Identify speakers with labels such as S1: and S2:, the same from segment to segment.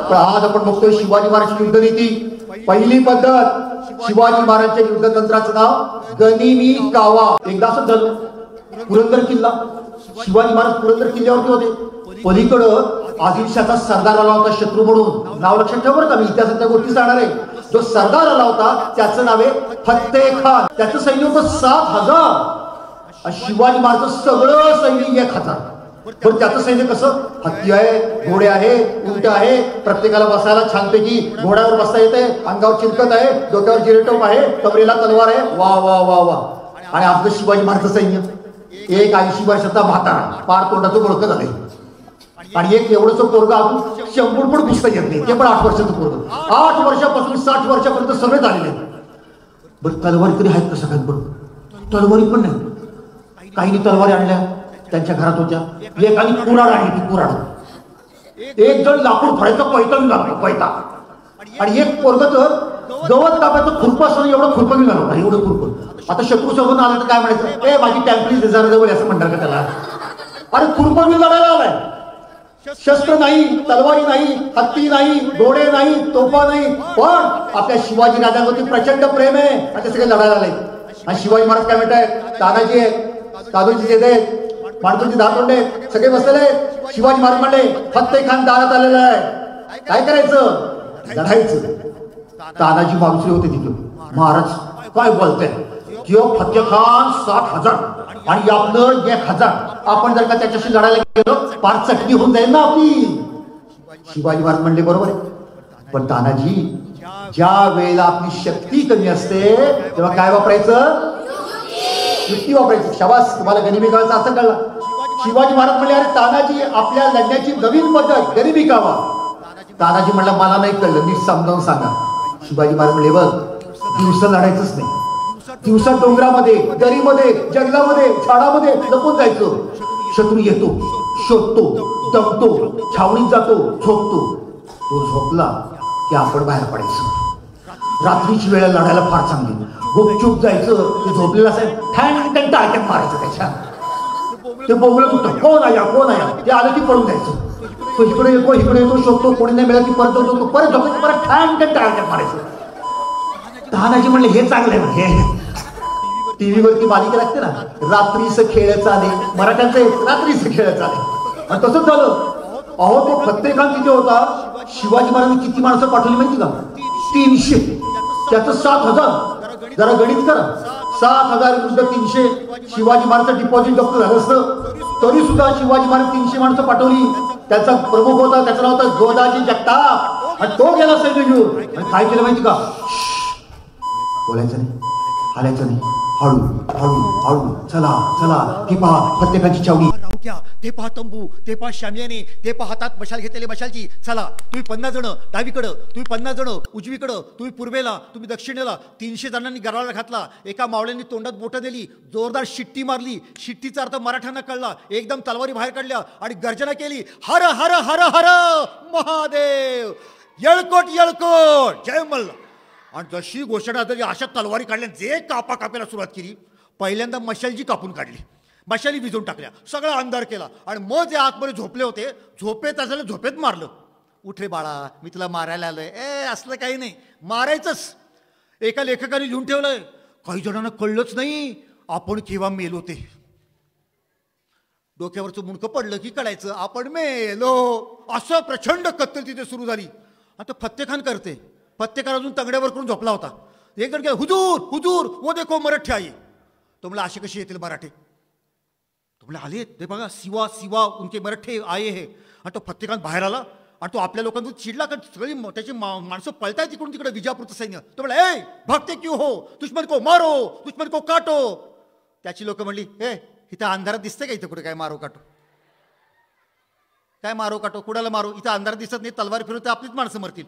S1: पण आज आपण बघतोय शिवाजी महाराज युद्ध नीती. पहिली पद्धत शिवाजी महाराजांच्या युद्ध तंत्राचं नाव गनिमी कावा. एकदा असं झालं, पुरंदर किल्ला, शिवाजी महाराज पुरंदर किल्ल्यावरती होते. पलीकडं आदिलशाचा सरदार आला होता शत्रू म्हणून. नाव लक्षात ठेव बरं का, मी इतिहासाच्या गोष्टी सांगणार आहे. जो सरदार आला होता त्याचं नाव आहे फत्ते खान. त्याचं सैन्य होतं 7,000. शिवाजी महाराजचं सगळं सैनिक 1,000. पण त्याचं सैन्य कसं, हत्ती आहे, घोडे आहे, उंट आहे, प्रत्येकाला बसायला छानपैकी घोड्यावर बसता येते, अंगावर चिरकत आहे, डोक्यावर जिरेटोप आहे, कमरेला तलवार आहे. वा वा वा वा. आणि आपलं शिवाजी महाराजचं सैन्य एक 80 वर्षाचा म्हातारा, पार तोंडाचं बोळकं झालंय. आणि एक एवढंच पोरग अजून 100 पण पुस्तक येत नाही, ते पण 8 वर्षाचं पोरग. 8 वर्षापासून 60 वर्षापर्यंत सगळे झालेले. बरं तलवारी तरी आहेत कसं काय? बरं तलवारी पण नाही. काहींनी तलवारी आणल्या, त्यांच्या घरात होत्या. एकाने कुऱ्हाड आणली, ती कुऱ्हाड. एक जण लाकूड फळायचं पैठण लागला, पैठा. आणि एक पोरग तर गवत कापायचं खुरपं असं एवढं खुरपं घेऊन आलं, एवढं खुरपं. आता शत्रू सोबत आला तर काय म्हणायचं, ए माझी टॅम्पली जवळ असं म्हणणार का त्याला? अरे खुरपं घेऊन लढायला आलाय. शस्त्र नाही, तलवारी नाही, हत्ती नाही, घोडे नाही, तोफा नाही, पण आपल्या शिवाजी राजांवरती प्रचंड प्रेम आहे आणि ते सगळे लढायला आले. आणि शिवाजी महाराज काय म्हणतायत, तानाजी आहे, कादूची जेदे, माणसाची दातोंडे सगळे बसलेले. शिवाजी महाराज म्हणले फत्ते खान दारात आलेला आहे, काय करायचं? लढायचं. तानाजी माणुसले होते तिथे. महाराज काय बोलताय, किंवा फत्ते खान 60,000 आणि आपलं 1,000. आपण जर का त्याच्याशी लढायला गेलो पार चटणी होऊन जाईल ना आपली. शिवाजी महाराज म्हणले बरोबर आहे, पण तानाजी ज्या वेळेला आपली शक्ती कमी असते तेव्हा काय वापरायचं? युक्ती वापरायची. शाबास, तुम्हाला गनिमी कावाचा अर्थ कळला. शिवाजी महाराज म्हणले अरे तानाजी आपल्या लढण्याची नवीन पद्धत गनिमी कावा. तानाजी म्हणला मला नाही कळलं, नीट समजावून सांगा. शिवाजी महाराज म्हणले बघ, दिवसा लढायचंच नाही. दिवसा डोंगरामध्ये, दरीमध्ये, जंगलामध्ये, झाडामध्ये लपून जायचं. शत्रू येतो, शोधतो, दमतो, छावणीत जातो, झोपतो. तो झोपला की आपण बाहेर पडायचं. रात्रीची वेळ लढायला फार चांगली. गुपचूप जायचं, ते झोपलेलं असेल ठॅन टाळक्यात मारायचं त्याच्या. ते बोबलं कुठं, कोण आया कोण आया, ते आलं की पळून जायचं. तो इकडे येतो, इकडे येतो, शोधतो, कोणी नाही मिळालं की परत जातो, परत झोपतो, परत ठॅन टाळक्यात मारायचं. तानाजी म्हणले हे चांगलं आहे. हे टीव्हीवरती मालिका लागते ना, रात्रीच खेळ चाले, मराठ्यांचं रात्रीच खेळ चाले. आणि तसंच झालं. अहो तो फत्ते खान तिथे होता. शिवाजी महाराजांनी किती माणसं पाठवली माहिती का? 300. त्याचं 7,000. जरा गणित करा. 7,000 विरुद्ध 300. शिवाजी महाराजचं डिपॉझिट जप्त झालं असतं तरी सुद्धा शिवाजी महाराज 300 माणसं पाठवली. त्याचा प्रमुख होता, त्याचं नाव होतं गोदाजी जगताप. आणि तो गेला सैन्य घेऊन. आणि काय केलं माहिती का? बोलायचं नाही, हालायचं नाही, हळू हळू हळू, चला चला. ते पहा प्रत्येकाची चावडी,
S2: ते पहा तंबू, ते पहा शामियाने, ते पहा हातात मशाल घेतलेले मशालची. चला तुम्ही 50 जण डावीकडं, तुम्ही 50 जण उजवीकडं, तुम्ही पूर्वेला, तुम्ही दक्षिणेला. 300 जणांनी गराळा घातला. एका मावळ्यांनी तोंडात बोटं दिली, जोरदार शिट्टी मारली. शिट्टीचा अर्थ मराठ्यांना कळला. एकदम तलवारी बाहेर काढल्या आणि गर्जना केली, हर हर हर हर महादेव, येळकोट येळकोट, जय मल्ल. आणि जशी घोषणा झाली अशा तलवारी काढल्या, जे कापायला सुरुवात केली. पहिल्यांदा मशालजी कापून काढली, मशाली विजवून टाकल्या, सगळा अंधार केला. आणि मग जे आतमध्ये झोपले होते, झोपेत असलेलं झोपेत मारलं. उठ रे बाळा, मी तुला मारायला आलोय. असलं काही नाही, मारायचंच. एका लेखकाने लिहून ठेवलंय, काही जणांना कळलंच नाही आपण केव्हा मेलो ते. डोक्यावरचं मुंडकं पडलं की कळायचं आपण मेलो. असं प्रचंड कत्तल तिथे सुरू झाली. आता फत्तेखान करते. फत्तेखान अजून तंगड्यावर करून झोपला होता. एक जण गेला, हुजूर हुजूर वो देखो मराठी आई. तो म्हणला असे कसे येतील मराठे? तो म्हणला आले ते बघा, सिवा सिवा उनके मराठे आये हे. आणि तो फत्तेखान बाहेर आला आणि तो आपल्या लोकांतून चिडला, कारण सगळी त्याची माणसं पळतायत तिकडून तिकडे विजापूरचं सैन्य. तो म्हणला ए भागते क्यों हो, दुश्मन को मारो, दुश्मन को काटो. त्याची लोक म्हणली इथं अंधारात दिसते का, इथं कुठे काय मारो काटो, काय मारो काटो, कुणाला मारो, इथं अंधारात दिसत नाही, तलवार फिरवते आपलीच माणसं मरतील.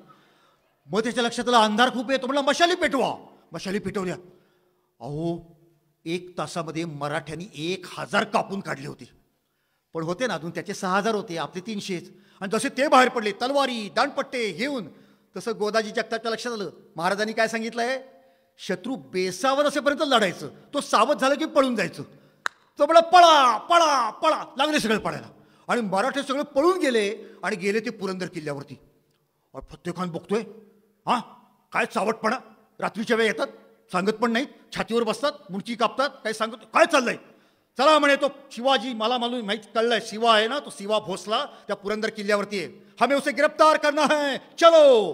S2: मग त्याच्या लक्षात आलं अंधार खूप येतो. म्हणला मशाली पेटवा. मशाली पेटवल्या. अहो 1 तासामध्ये मराठ्यांनी 1,000 कापून काढले होते. पण होते ना अजून त्याचे 6,000 होते, आपले 300. आणि जसे ते बाहेर पडले तलवारी दांडपट्टे घेऊन, तसं गोदाजी जगतापच्या लक्षात आलं. महाराजांनी काय सांगितलंय, शत्रू बेसावध असेपर्यंत लढायचं, तो सावध झाला की पळून जायचं. तो म्हणला पळा पळा पळा. लागले सगळे पळायला. आणि मराठे सगळे पळून गेले आणि गेले ते पुरंदर किल्ल्यावरती. फत्तेखान बघतोय. हा काय चावटपणा, रात्रीच्या वेळ येतात, सांगत पण नाही, छातीवर बसतात, मुंडकी कापतात, काय सांगत काय चाललंय. चला म्हणे तो शिवाजी, मला मालूम माहीत कळलंय, शिवा आहे ना तो, शिवा भोसला त्या पुरंदर किल्ल्यावरती आहे, हमें उसे गिरफ्तार करना है, चलो.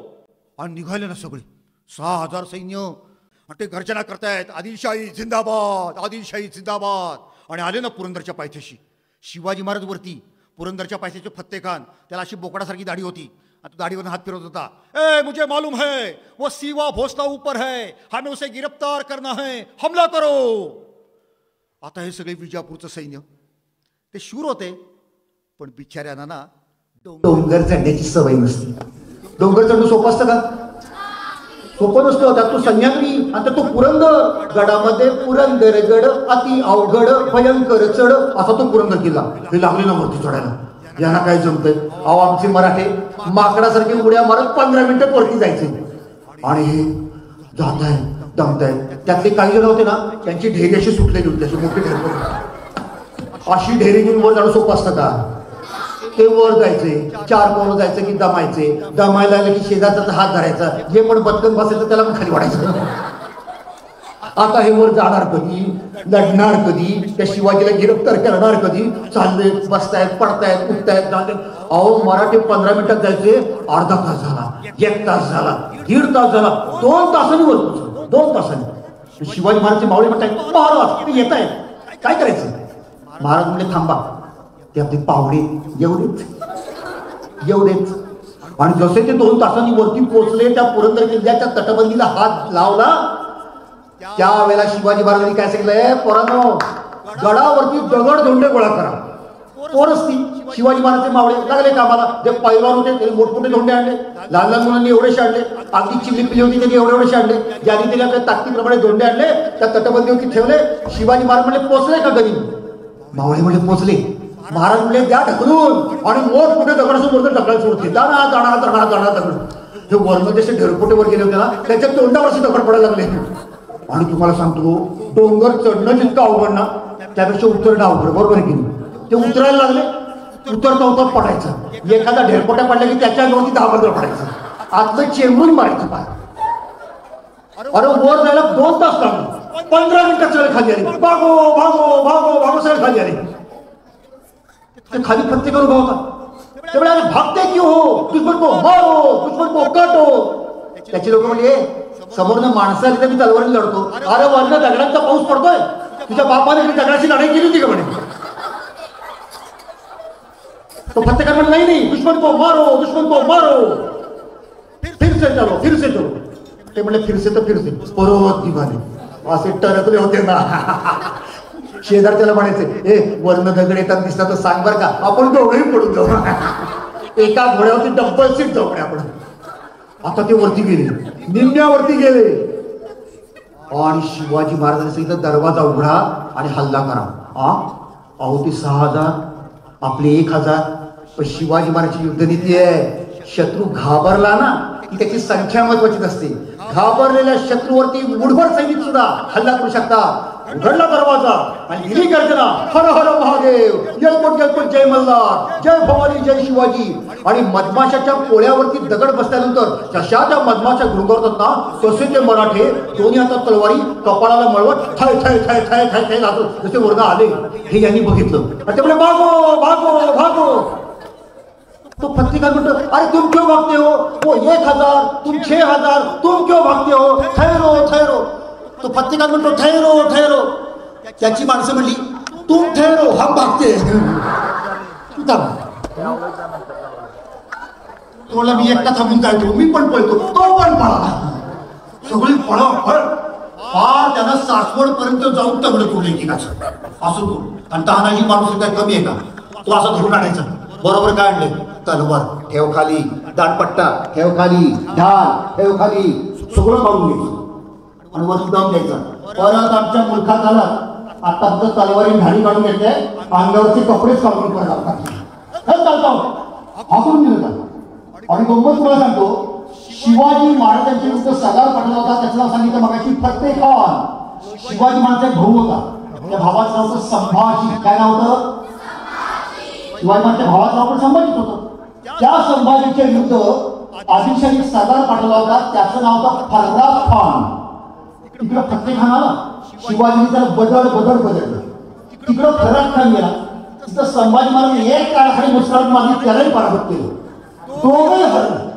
S2: आणि निघाले ना सगळे 6,000 सैन्य, आणि ते गर्जना करतायत आदिलशाही जिंदाबाद, आदिलशाही जिंदाबाद. आणि आले ना पुरंदरच्या पायथ्याशी. शिवाजी महाराज वरती, पुरंदरच्या पायथ्याचे फत्तेखान, त्याला अशी बोकडासारखी दाढी होती, आता दाढीवर हात फिरवत होता. ए मुझे मालूम है वो शिवा भोसला ऊपर है, हमें उसे गिरफ्तार करना है, हमला करो. आता हे सगळे विजापूरचं सैन्य, ते शूर होते, पण बिचाऱ्यांना ना
S1: डोंगर चढण्याची सवय नसते. डोंगर चढणं सोपं असतं का? सोपं नसतं. त्यात तो सह्याद्री आणि तो पुरंदर गडामध्ये पुरंदरगड अति अवघड भयंकर चढ असा तो पुरंदर किल्ला. हे लागले ना वरती चढायला, यांना काय जमतंय. अहो आमचे मराठे माकडासारखे उड्या मारत 15 मिनिटात वरती जायचे, आणि हे जात आहे दमताय. त्यातले काही जण होते ना, त्यांची ढेरी अशी सुटलेली होती, अशी मोठी ढेरी. अशी ढेरी घेऊन वर जाणं सोपं असतं का? ते वर जायचे, 4 पावलं जायचं की दमायचे, दमायला आलं की शेजारचा हात धरायचा, जे पण बदकन बसायचं त्याला पण खाली वाढायचं. आता हे वर जाणार कधी, लढणार कधी, त्या शिवाजीला गिरफ्तार करणार कधी. चालले, बसतायत, पडतायत, उठतायत, जाते. अहो मराठी 15 मिनिटात जायचे, अर्धा तास झाला, 1 तास झाला, 1.5 तास झाला, 2 तासांनी वर पोहोचलो, 2 तासांनी. शिवाजी महाराजचे मावळे म्हणतात, महाराज ते येत आहेत, काय करायचं. महाराज म्हणजे थांबा, ते आपले पावडे एवढेच. आणि जसे ते 2 तासांनी वरती पोहोचले, त्या पुरंदर किल्ल्याच्या तटबंदीला हात लावला, त्यावेळेला शिवाजी महाराजांनी काय सांगितलंय, पोरांनो गडावरती दगड धोंडे गोळा करा. पोरच ती शिवाजी महाराजचे मावळे लागले कामाला. जे पैलवान होते त्यांनी मोठमोठे धोंडे आणले, लहान लहान मुलांनी एवढेशे आणले, अगदी चिल्ली पिल्ली होती त्यांनी एवढेशे आणले. ज्यांनी त्यांनी आपल्या ताकदीप्रमाणे धोंडे आणले, त्या तटबंदीवरती ठेवले. शिवाजी महाराज म्हणले पोचले का कधी? मावळे म्हणजे पोचले. महाराज म्हणले द्या ढकलून, आणि मोठमोठे दगडासमोर ढकलायला सुरू केले. दाणा दाणा दाणा दाणा दगड. हे वर्ण जसे ढेरपोटेवर गेले होते ना, त्याच्या तोंडावरचे दगड पडायला लागले. आणि तुम्हाला सांगतो, डोंगर चढणं जितकं अवघड ना, त्यापेक्षा उतरणं अवघड, बरोबर आहे की नाही. ते उतरायला लागले, उतरता उतर पडायचं, एखादा ढेरपोट्या पडला की त्याच्या अंगावरती 10-15 पडायचं, आतलं चेंबून मारायचं पाय. अरे वर जायला 2 तास लागले, 15 मिनिटात सगळे खाली आले, भागो भागो भागो भागो सगळे खाली आले. ते खाली प्रत्येकावर उभा होता. त्यामुळे अरे भागते क्यों हो, दुश्मन को मारो, दुश्मन को काटो. त्याचे लोक म्हणजे समोरनं माणसं आली तर मी तलवारीने लढतो. अरे वरनं दगडांचा पाऊस पडतोय, तुझ्या बापाने दगडाची लढाई केली होती का म्हणे. तो फत्तेखान म्हणे नाही, दुश्मन को मारो, दुश्मन को मारो, फिर से चलो, फिर से चलो. ते म्हणले फिरसे तर फिरसे, परत निघाले. असे टरकले होते ना. शेजार त्याला म्हणायचे, ए वर्ण दगड येतात दिसतात तर सांग बरं का, आपण दोघेही पडून जाऊ. एका घोड्यावरती डब्बल सीट जाऊ आपण. आता ते वरती गेले, निम्म्यावरती गेले, आणि शिवाजी महाराजांनी सांगितलं दरवाजा उघडा आणि हल्ला करा. अहो ते 6,000 आपले 1,000. पण शिवाजी महाराजांची युद्धनीती आहे, शत्रू घाबरला ना की त्याची संख्या महत्वाची नसते. घाबरलेल्या शत्रूवरती मुठभर सैनिक सुद्धा हल्ला करू शकतात. उघडला दरवाजा आणि दिली गर्जना, हर हर महादेव, जयकोट जयकोट जय मल्हार, जय भवानी जय शिवाजी. आणि मधमाशाच्या पोळ्यावरती दगड बसल्यानंतर जशा त्या मधमाशा गुंगरतात ना, तसे ते मराठे दोन्ही हातात तलवारी कपाळाला मळवत थाय थाय थाय थाय थाय थाय घालत जसे वर्ण आले. हे यांनी बघितलं आणि ते म्हणे भागो भागो भागो. तो फत्तेखान म्हणतो, अरे तुम क्यों भागते हो, वो 1,000 तुम 6,000, तुम क्यों भागते हो, ठहरो ठहरो. तो फत्तेखान म्हणतो ठहरो ठहरो. त्याची माणसं म्हणली तुम ठहरो हम भागते. तो म्हणला मी एकटा थांबून जायचो, मी पण पळतो, तो पण पळाला. सगळी पळा पळ. फार त्यानं सासवड पर्यंत जाऊन तगड तोडले की असं तो. आणि तानाजी माणूस काय कमी आहे का, तो असा धरून आणायचा. बरोबर काय आणले, तलवार ठेव खाली, दाणपट्टा ठेव खाली, ढाल ठेव खाली, सगळं काढून घ्यायचं आणि वरती दम द्यायचा. परत आमच्या मुलखात आला, आता फक्त तलवारी ढाळी काढून घेतले, अंगावरचे कपडेच काढून हाकून दिलं. आणि गंमत तुम्हाला सांगतो, शिवाजी महाराजांच्या विरुद्ध सरदार पाठवला होता, त्याचं नाव सांगितलं मगाशी फत्तेखान. शिवाजी महाराजांचा भाऊ होता, त्या भावाचं नाव होतं संभाजी. काय नाव होतं? शिवाजी महाराजांच्या भावाचं नाव पण संभाजीच होतं. त्या संभाजीच्या विरुद्ध आदिलशाही सरदार पाठवला होता, त्याचं नाव होतं फर्राज खान. तिकडं फत्ते खान आला, शिवाजीने त्याला बदललं. तिकडं फर्राज खान गेला, तिथं संभाजी महाराज एक काळाखाली मुसलमान मारली, त्यालाही पराभूत केलं. दोघंही हरलं.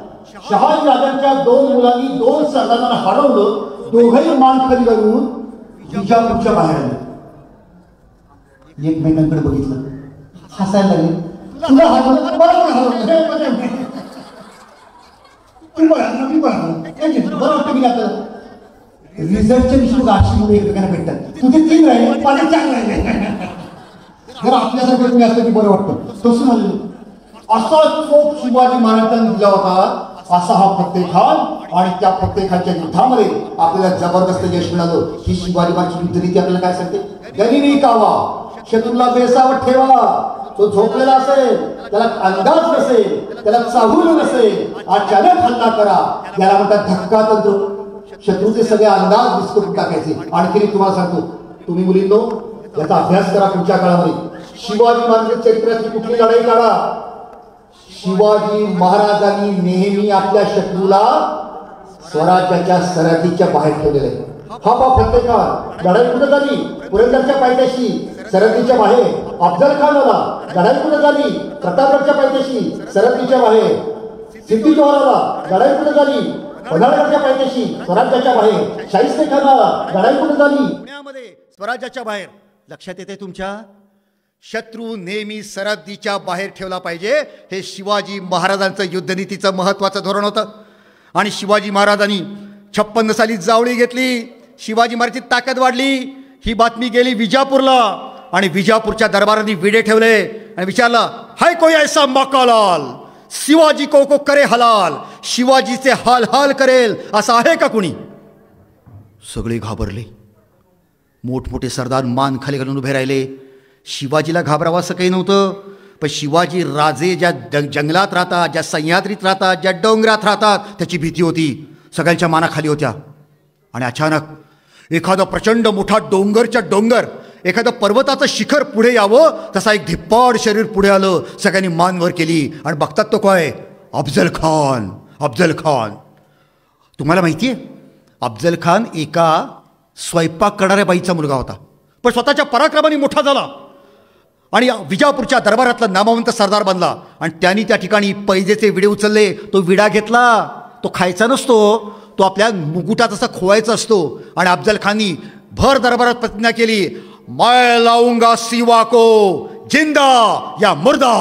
S1: शहाजी राजांच्या 2 मुलांनी 2 सरदारांना हरवलं. दोघंही मान खाली घालून विजापूरच्या बाहेर आले. एकमेकांकडे बघितलं, हसायला लागले. तुला हरवलं, बरोबर हरवलं, तू बरं मी बरोबर मी आपल्याला रिझल्टच्या दिवशी आठशे एकमेकांना भेटतात. तुझे 3 राहिले, माझे 4 राहिले. जर आपल्यासारखं तुम्ही असलं की बरं वाटतं. तसं म्हणलं असा चोप शिवाजी महाराजांनी दिला होता. असा हा फत्ते खान, आणि त्या फत्ते खानच्या युद्धामध्ये आपल्याला जबरदस्त यश मिळालं. ही शिवाजी महाराजांची युद्धनीती आपल्याला काय सांगते? गनिमी कावा, शत्रूला बेसावत ठेवा. तो झोपलेला असेल, त्याला अंदाज नसेल, त्याला चाहूल नसेल, अचानक हल्ला करा. याला म्हणतात धक्का तंत्र. शत्रूचे सगळे अंदाज विस्कटून टाकायचे. आणखी तुम्हाला सांगतो, तुम्ही मुलींनो याचा अभ्यास करा पुढच्या काळामध्ये. शिवाजी महाराजांच्या चरित्राची कुठली लढाई काढा. शिवाजी महाराजांनी नेहमी आपल्या शत्रूला स्वराज्याच्या सरहद्दीच्या बाहेर ठेवलेले. हा फत्ते खान लढाई कुठे झाली? पुरंदरच्या पायथ्याशी, सरहद्दीच्या बाहेर. अफजल खान आला, लढाई कुठे झाली? प्रतापगडच्या पायथ्याशी, सरहद्दीच्या बाहेर. सिद्धी जोहर आला, लढाई कुठे झाली? पन्हाळगडच्या पायथ्याशी, स्वराज्याच्या बाहेर. शाहिस्ते खान आला, लढाई कुठे झाली?
S2: पुण्यामध्ये, स्वराज्याच्या बाहेर. लक्षात येते तुमच्या? शत्रू नेहमी सरहद्दीच्या बाहेर ठेवला पाहिजे. हे शिवाजी महाराजांचं युद्धनीतीचं महत्वाचं धोरण होतं. आणि शिवाजी महाराजांनी 56 साली जावळी घेतली. शिवाजी महाराजांची ताकद वाढली. ही बातमी गेली विजापूरला, आणि विजापूरच्या दरबारांनी विडे ठेवले आणि विचारलं, हाय कोई ऐसा मकालाल शिवाजी को करे हलाल, शिवाजीचे हाल हाल करेल असं आहे का कुणी? सगळे घाबरले. मोठमोठे सरदार मान खाली घालून उभे राहिले. शिवाजीला घाबरावं असं काही नव्हतं, पण शिवाजी राजे ज्या जंगलात राहतात, ज्या सह्याद्रीत राहतात, ज्या डोंगरात राहतात, त्याची भीती होती. सगळ्यांच्या मानाखाली होत्या. आणि अचानक एखादा प्रचंड मोठा डोंगर, एखादं पर्वताचं शिखर पुढे यावं तसा एक धिप्पाड शरीर पुढे आलं. सगळ्यांनी मान वर केली आणि बघतात तो काय? अफजल खान. तुम्हाला माहिती आहे, अफजल खान एका स्वयंपाक करणाऱ्या बाईचा मुलगा होता, पण स्वतःच्या पराक्रमाने मोठा झाला आणि विजापूरच्या दरबारातला नामवंत सरदार बनला. आणि त्यांनी त्या ठिकाणी पैजेचे विडे उचलले. तो विडा घेतला, तो खायचा नसतो, तो आपल्या मुकुटात असा खोवायचा असतो. आणि अफजल खाननी भर दरबारात प्रतिज्ञा केली, मैं लाऊंगा शिवा को जिंदा या मुर्दा.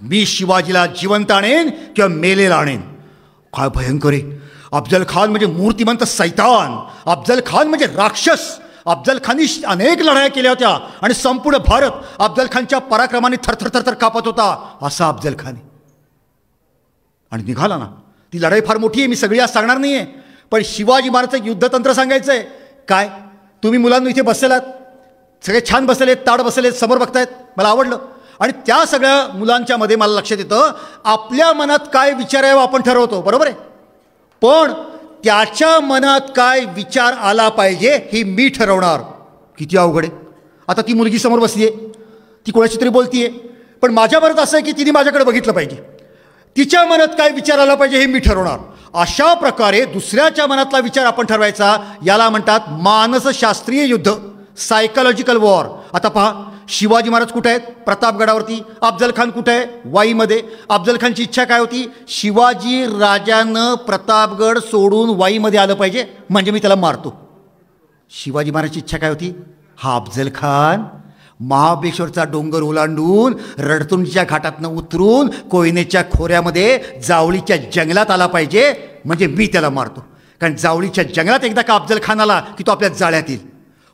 S2: मी शिवाजीला जिवंत आणेन किंवा मेलेला आणेन. काय भयंकर आहे! अफजल खान म्हणजे मूर्तिमंत सैतान. अफजल खान म्हणजे राक्षस. अफजल खाननी अनेक लढाया केल्या होत्या आणि संपूर्ण भारत अफजल खानच्या पराक्रमाने थरथर कापत होता. असा अफजल खान आणि निघाला ना. ती लढाई फार मोठी आहे, मी सगळी आज सांगणार नाहीये, पण शिवाजी महाराजांचं युद्धतंत्र सांगायचंय. काय तुम्ही मुलांना इथे बसलेलात, सगळे छान बसलेत, ताड बसलेत, समोर बघतायत, मला आवडलं. आणि त्या सगळ्या मुलांच्या मध्ये मला लक्षात येतं, आपल्या मनात काय विचार आहे आपण ठरवतो, बरोबर आहे, पण त्याच्या मनात काय विचार आला पाहिजे हे मी ठरवणार. किती अवघड आहे. आता ती मुलगी समोर बसली आहे, ती कोणाशी तरी बोलतीये, पण माझ्या मनात असं आहे की तिने माझ्याकडे बघितलं पाहिजे. तिच्या मनात काय विचार आला पाहिजे हे मी ठरवणार. अशा प्रकारे दुसऱ्याच्या मनातला विचार आपण ठरवायचा. याला म्हणतात मानसशास्त्रीय युद्ध, सायकोलॉजिकल वॉर. आता पहा, शिवाजी महाराज कुठे आहेत? प्रतापगडावरती. अफजल खान कुठे आहे? वाईमध्ये. अफजल खानची इच्छा काय होती? शिवाजी राजानं प्रतापगड सोडून वाईमध्ये आलं पाहिजे, म्हणजे मी त्याला मारतो. शिवाजी महाराजची इच्छा काय होती? हा अफजल खान महाबळेश्वरचा डोंगर ओलांडून रणतुंडीच्या घाटातनं उतरून कोयनेच्या खोऱ्यामध्ये जावळीच्या जंगलात आला पाहिजे, म्हणजे मी त्याला मारतो. कारण जावळीच्या जंगलात एकदा का अफजल खान आला की तो आपल्या जाळ्यात येईल.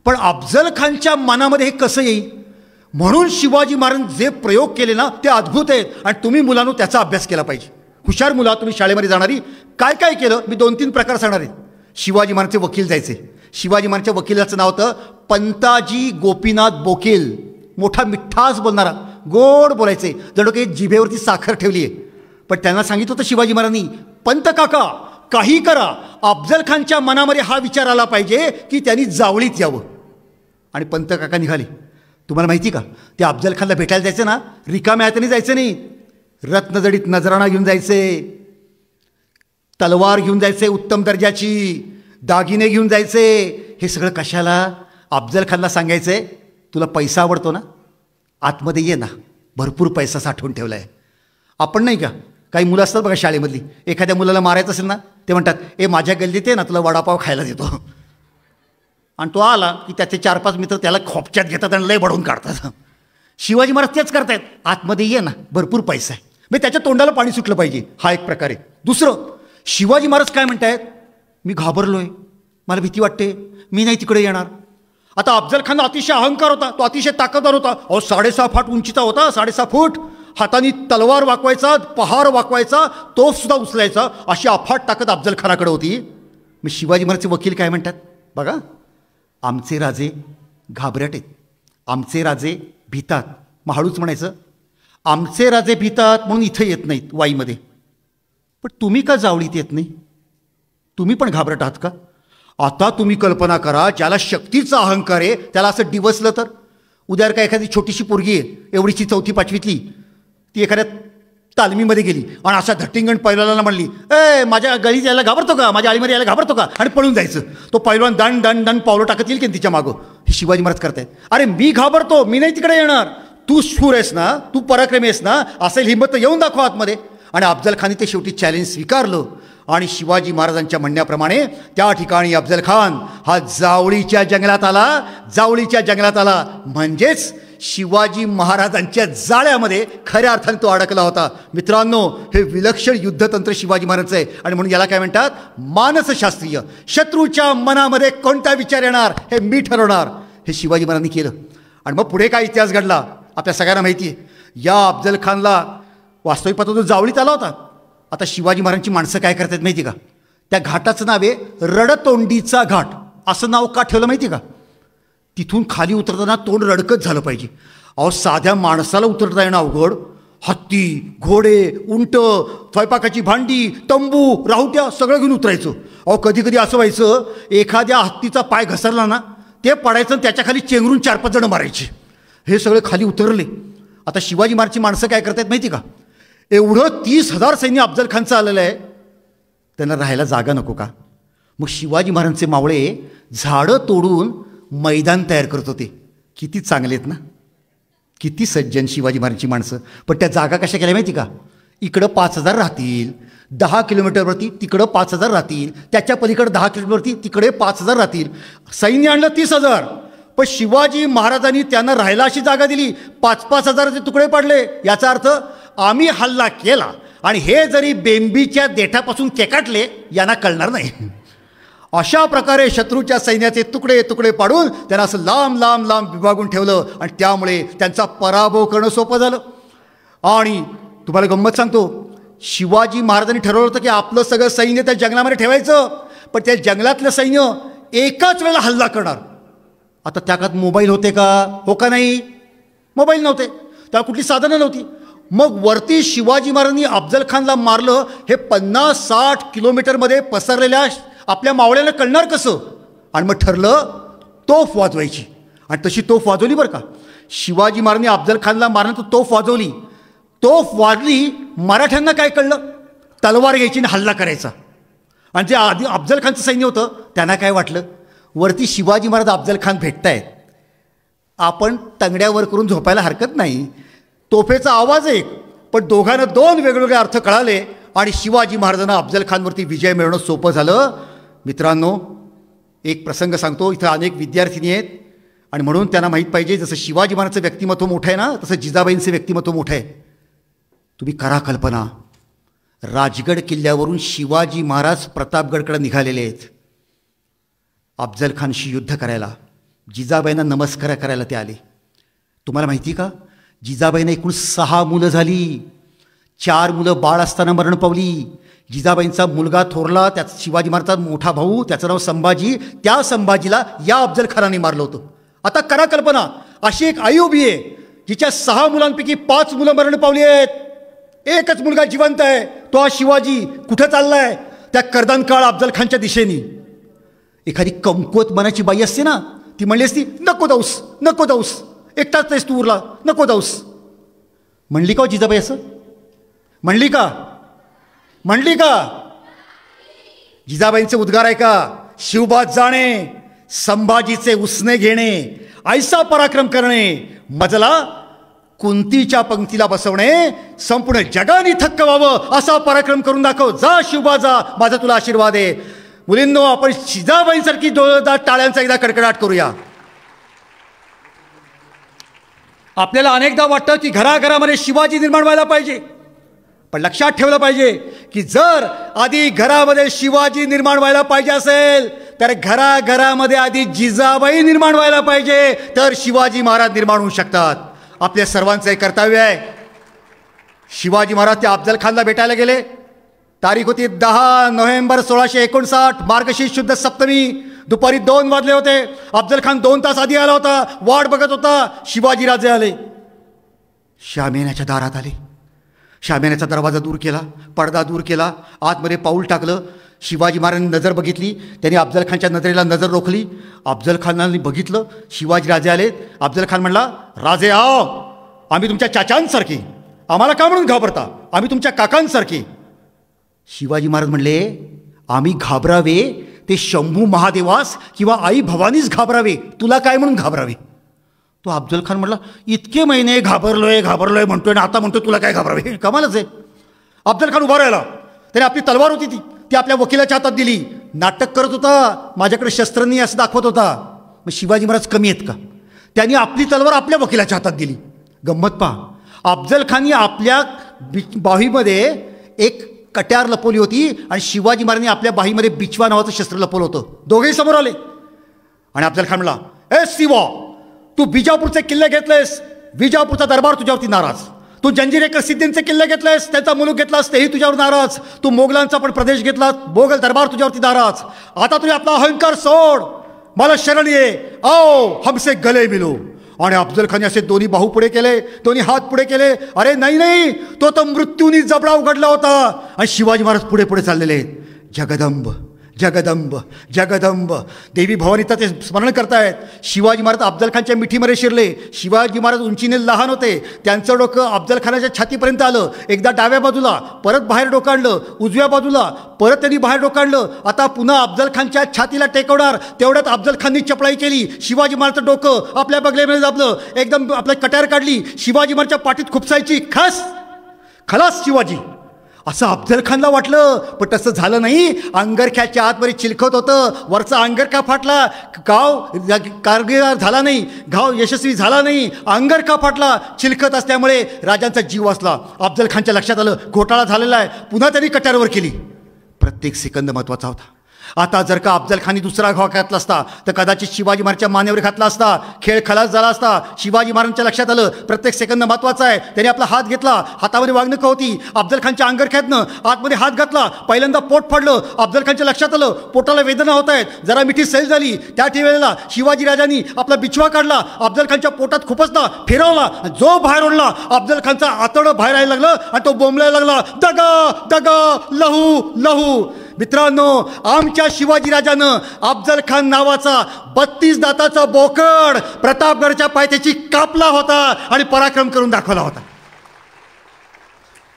S2: पण अफजल खानच्या मनामध्ये हे कसं येईल? म्हणून शिवाजी महाराज जे प्रयोग केले ना ते अद्भुत आहेत आणि तुम्ही मुलांनो त्याचा अभ्यास केला पाहिजे. हुशार मुला, तुम्ही शाळेमध्ये जाणारी, काय काय केलं मी 2-3 प्रकार सांगणार आहे. शिवाजी महाराजचे वकील जायचे. शिवाजी महाराजच्या वकिलाचं नाव होतं पंताजी गोपीनाथ बोकील. मोठा मिठास बोलणारा, गोड बोलायचे, जणू काही जिभेवरती साखर ठेवली आहे. पण त्यांना सांगितलं होतं शिवाजी महाराजांनी, पंत काका काही करा, अफजल खानच्या मनामध्ये हा विचार आला पाहिजे की त्यांनी जावळीत यावं. आणि पंत काका निघाले. तुम्हाला माहिती का, ते अफजल खानला भेटायला जायचं ना, रिकाम्या हाताने जायचं नाही, रत्नजडीत नजराणा घेऊन जायचे. तलवार घेऊन जायचे उत्तम दर्जाची, दागिने घेऊन जायचे. हे सगळं कशाला? अफजल खानला सांगायचंय तुला पैसा आवडतो ना, आतमध्ये ये ना, भरपूर पैसा साठवून ठेवला आहे. आपण नाही का काही मुलं असतात बघा शाळेमधली, एखाद्या मुलाला मारायचं असेल ना ते म्हणतात ए माझ्या गल्लीत ये ना तुला वडापाव खायला देतो. आणि तो आला की त्याचे 4-5 मित्र त्याला खोपच्यात घेतात आणि लय बडवून काढतात. शिवाजी महाराज तेच करतायत, आतमध्ये ये ना भरपूर पैसा आहे. म्हणजे त्याच्या तोंडाला पाणी सुटलं पाहिजे, हा एक प्रकार आहे. दुसरं, शिवाजी महाराज काय म्हणतायत, मी घाबरलोय, मला भीती वाटते, मी नाही तिकडे येणार. आता अफजल खानला अतिशय अहंकार होता, तो अतिशय ताकदवार होता. 6.5 फूट उंचीचा होता, 6.5 फूट, हाताने तलवार वाकवायचा, पहार वाकवायचा, तोफ सुद्धा उचलायचा, अशी अफाट ताकद अफजल खानाकडे होती. मी शिवाजी महाराजचे वकील काय म्हणतात बघा, आमचे राजे घाबरट आहेत, आमचे राजे भीतात. मग हळूच म्हणायचं, आमचे राजे भीतात म्हणून इथं येत नाहीत वाईमध्ये, पण तुम्ही का जावळीत येत नाही? तुम्ही पण घाबरट आहात का? आता तुम्ही कल्पना करा, ज्याला शक्तीचा अहंकार आहे त्याला असं डिवसलं तर. उद्या का एखादी छोटीशी पोरगी आहे एवढीची 4थी-5वीतली, ती एखाद्या तालमीमध्ये गेली आणि असा धट्टिंगण पैलवानाला म्हणली ए माझ्या गळीत यायला घाबरतो का, माझ्या आळीमध्ये यायला घाबरतो का, आणि पळून जायचं. तो पैलवान दण दण दण पावलं टाकत येईल की तिच्या मागं. हे शिवाजी महाराज करतायत. अरे मी घाबरतो, मी नाही तिकडे येणार, तू शूर आहेस ना, तू पराक्रमी आहेस ना, असेल हिंमत येऊन दाखव आतमध्ये. आणि अफजल खानने ते शेवटी चॅलेंज स्वीकारलं आणि शिवाजी महाराजांच्या म्हणण्याप्रमाणे त्या ठिकाणी अफजल खान हा जावळीच्या जंगलात आला. जावळीच्या जंगलात आला म्हणजेच शिवाजी महाराजांच्या जाळ्यामध्ये खऱ्या अर्थाने तो अडकला होता. मित्रांनो, हे विलक्षण युद्धतंत्र शिवाजी महाराजांचं आहे. आणि म्हणून याला काय म्हणतात, मानसशास्त्रीय. शत्रूच्या मनामध्ये कोणता विचार येणार हे मी ठरवणार, हे शिवाजी महाराजांनी केलं. आणि मग पुढे काय इतिहास घडला आपल्या सगळ्यांना माहिती आहे. या अफजल खानला वास्तविक पाहतो तो जावळीत आला होता. आता शिवाजी महाराजांची माणसं काय करतात माहिती का, त्या घाटाचं नाव आहे रडतोंडीचा घाट. असं नाव का ठेवलं माहिती का, तिथून खाली उतरताना तोंड रडकत झालं पाहिजे. अहो साध्या माणसाला उतरता येणं अवघड, हत्ती, घोडे, उंट, स्वयंपाकाची भांडी, तंबू, राहुट्या सगळं घेऊन उतरायचं. अहो कधी कधी असं व्हायचं, एखाद्या हत्तीचा पाय घसरला ना ते पडायचं आणि त्याच्या खाली चेंगरून 4-5 जण मारायचे. हे सगळे खाली उतरले. आता शिवाजी महाराजची माणसं काय करतात माहिती का, एवढं 30,000 सैन्य अफजल खानचं आलेलं आहे, त्यांना राहायला जागा नको का? मग शिवाजी महाराजांचे मावळे झाडं तोडून मैदान तयार करत होते. किती चांगले आहेत ना, किती सज्जन शिवाजी महाराजांची माणसं. पण त्या जागा कशा केल्या माहिती का, इकडं 5,000 राहतील, 10 किलोमीटरवरती तिकडं 5,000 राहतील, त्याच्या पलीकडं 10 किलोमीटरवरती तिकडे 5,000 राहतील. सैन्य आणलं 30,000, पण शिवाजी महाराजांनी त्यांना राहायला अशी जागा दिली. 5-5 हजाराचे तुकडे पडले. याचा अर्थ आम्ही हल्ला केला आणि हे जरी बेंबीच्या देठापासून केकाटले यांना कळणार नाही. अशा प्रकारे शत्रूच्या सैन्याचे तुकडे तुकडे पाडून त्यांना असं लांब लांब लांब विभागून ठेवलं आणि त्यामुळे त्यांचा पराभव करणं सोपं झालं. आणि तुम्हाला गंमत सांगतो, शिवाजी महाराजांनी ठरवलं होतं की आपलं सगळं सैन्य त्या जंगलामध्ये ठेवायचं, पण त्या जंगलातलं सैन्य एकाच वेळेला हल्ला करणार. आता त्या काळात मोबाईल होते का, हो का नाही? मोबाईल नव्हते, त्याला कुठली साधनं नव्हती. मग वरती शिवाजी महाराजांनी अफजल खानला मारलं हे 50-60 किलोमीटरमध्ये पसरलेल्या आपल्या मावळ्याला कळणार कसं? आणि मग ठरलं तोफ वाजवायची, आणि तशी तोफ वाजवली बरं का. शिवाजी महाराजांनी अफजल खानला मारल्यानंतर तोफ वाजवली. तोफ वाजली, मराठ्यांना काय कळलं, तलवार घ्यायची आणि हल्ला करायचा. आणि जे आधी अफजल खानचं सैन्य होतं त्यांना काय वाटलं, वरती शिवाजी महाराज अफजल खान भेटतायत, आपण तंगड्यावर करून झोपायला हरकत नाही. तोफेचा आवाज एक, पण दोघांना 2 वेगवेगळे अर्थ कळाले आणि शिवाजी महाराजांना अफजल खानवरती विजय मिळवणं सोपं झालं. मित्रांनो, एक प्रसंग सांगतो. इथं अनेक विद्यार्थिनी आहेत आणि म्हणून त्यांना माहीत पाहिजे, जसं शिवाजी महाराजांचं व्यक्तिमत्व मोठं आहे ना, तसं जिजाबाईंचं व्यक्तिमत्व मोठं आहे. तुम्ही करा कल्पना, राजगड किल्ल्यावरून शिवाजी महाराज प्रतापगडकडे निघालेले आहेत अफजल खानशी युद्ध करायला. जिजाबाईंना नमस्कार करायला ते आले. तुम्हाला माहिती का, जिजाबाईंना एकूण 6 मुलं झाली. 4 मुलं बाळ असताना मरण पावली. जिजाबाईंचा मुलगा थोरला, त्याचा शिवाजी महाराजांचा मोठा भाऊ, त्याचं नाव संभाजी. त्या संभाजीला या अफजल खानाने मारलं होतं. आता करा कल्पना, अशी एक आई उभी आहे जिच्या 6 मुलांपैकी 5 मुलं मरण पावली आहेत, एकच मुलगा जिवंत आहे. तो हा शिवाजी कुठं चाललाय, त्या कर्दनकाळ अफजल खानच्या दिशेने. एखादी कमकुवत मनाची बाई असते ना, ती म्हणली असती नको जाऊस, नको जाऊस, एकटाच आहेस तू उरला, नको जाऊस. म्हणली का जिजाबाई असं? म्हणली का? म्हणली का? जिजाबाईंचे उद्गार आहे का? शिवबाज जाणे, संभाजीचे उसने घेणे, ऐसा पराक्रम करणे, मजला कुंतीच्या पंक्तीला बसवणे, संपूर्ण जगाने थक्क व्हावं असा पराक्रम करून दाखव. जा शिवबाजा, माझा तुला आशीर्वाद आहे. मुलींनो, आपण जिजाबाईंसारखी जोरदार टाळ्यांचा एकदा कडकडाट करूया. आपल्याला अनेकदा वाटतं की घराघरामध्ये शिवाजी निर्माण व्हायला पाहिजे, पण लक्षात ठेवलं पाहिजे की जर आधी घरामध्ये शिवाजी निर्माण व्हायला पाहिजे असेल तर घराघरामध्ये आधी जिजाबाई निर्माण व्हायला पाहिजे, तर शिवाजी महाराज निर्माण होऊ शकतात. आपल्या सर्वांचं एक कर्तव्य आहे. शिवाजी महाराज त्या अफजल खानला भेटायला गेले. तारीख होती 10 नोव्हेंबर 1659, मार्गशीर्ष शुद्ध सप्तमी. दुपारी 2 वाजले होते. अफजल खान 2 तास आधी आला होता, वाट बघत होता. शिवाजीराजे आले, शामियानाच्या दारात आले. शामियानाचा दरवाजा दूर केला, पडदा दूर केला, आतमध्ये पाऊल टाकलं. शिवाजी महाराजांनी नजर बघितली. त्यांनी अफजल खानच्या नजरेला नजर रोखली. अफजल खानाने बघितलं, शिवाजीराजे आले. अफजल खान म्हणला, राजे आओ, आम्ही तुमच्या चाचांसारखे, आम्हाला का म्हणून घाबरता? आम्ही तुमच्या काकांसारखे. शिवाजी महाराज म्हणले, आम्ही घाबरावे ते शंभू महादेवास किंवा आई भवानीच घाबरावे, तुला काय म्हणून घाबरावे? तो अफजल खान म्हणला, इतके महिने घाबरलोय म्हणतोय ना आता म्हणतोय तुला काय घाबरावे? कमालच आहे. अफजल खान उभा राहिला. त्याने आपली तलवार होती ती आपल्या वकिलाच्या हातात दिली. नाटक करत होता, माझ्याकडे शस्त्र नाही असं दाखवत होता. मग शिवाजी महाराज कमी आहेत का? त्यांनी आपली तलवार आपल्या वकिलाच्या हातात दिली. गंमत पहा, अफजल खाननी आपल्या बाहीमध्ये एक कट्यार लपवली होती आणि शिवाजी महाराजांनी आपल्या बाहीमध्ये बिचवा नावाचं शस्त्र लपवलं होतं. दोघेही समोर आले आणि अफजल खान म्हणला, ए शिवा, तू बिजापूरचे किल्ले घेतलेस, विजापूरचा दरबार तुझ्यावरती नाराज. तू जंजिरेकर सिद्धींचे किल्ले घेतलेस, त्यांचा मुलूक घेतलास, तेही तुझ्यावर नाराज. तू मोगलांचा पण प्रदेश घेतलास, मोगल दरबार तुझ्यावरती नाराज. आता तुम्ही आपला अहंकार सोड, मला शरण ये, आओ हमसे गले मिलो. आणि अफजल खान असे दोन्ही बाहू पुढे केले, दोन्ही हात पुढे केले. अरे नाही नाही, तो तर मृत्यूनी जबडा उघडला होता. आणि शिवाजी महाराज पुढे पुढे चाललेले आहेत. जगदंब जगदंब जगदंब, देवी भवानीचं ते स्मरण करतायत. शिवाजी महाराज अफजल खानच्या मिठीमध्ये शिरले. शिवाजी महाराज उंचीने लहान होते, त्यांचं डोकं अफजल खानाच्या छातीपर्यंत आलं. एकदा डाव्या बाजूला, परत बाहेर डोकं आणलं, उजव्या बाजूला, परत त्यांनी बाहेर डोकं आणलं. आता पुन्हा अफजल खानच्या छातीला टेकवणार, तेवढ्यात अफजल खाननी चपळाई केली. शिवाजी महाराजचं डोकं आपल्या बगलेमध्ये दाबलं, एकदम आपल्या कट्यार काढली. शिवाजी महाराजच्या पाठीत खुपसायची. खलास शिवाजी, असं अफजल खानला वाटलं, पण तसं झालं नाही. अंगरख्याच्या आतमध्ये चिलखत होतं, वरचा अंगरखा फाटला. गाव कारगिल झाला नाही, गाव यशस्वी झाला नाही, अंगरखा फाटला. चिलखत असल्यामुळे राजांचा जीव वाचला. अफजल खानच्या लक्षात आलं घोटाळा झालेला आहे. पुन्हा त्यांनी कट्यारवर केली. प्रत्येक सेकंद महत्त्वाचा होता. आता जर का अफजल खाननी दुसरा घाव घातला असता तर कदाचित शिवाजी महाराजच्या मानेवर घातला असता, खेळ खलास झाला असता. शिवाजी महाराजांच्या लक्षात आलं प्रत्येक सेकंद महत्त्वाचा आहे. त्याने आपला हात घेतला, हातामध्ये वाघनखं होती. अफजल खानच्या अंगरख्यातनं आतमध्ये हात घातला, पहिल्यांदा पोट फाडलं. अफजल खानच्या लक्षात आलं पोटाला वेदना होत आहेत, जरा मिठी सैल झाली. त्या वेळेला शिवाजी राजांनी आपला बिछवा काढला, अफजल खानच्या पोटात खुपसला, फिरवला, जो बाहेर ओढला. अफजल खानचा आतडं बाहेर यायला लागलं आणि तो बोंबलायला लागला, दगा दगा, लहू लहू. मित्रांनो, आमच्या शिवाजी राजानं अफजल खान नावाचा 32 दाताचा बोकड प्रतापगडच्या पायथ्याशी कापला होता आणि पराक्रम करून दाखवला होता.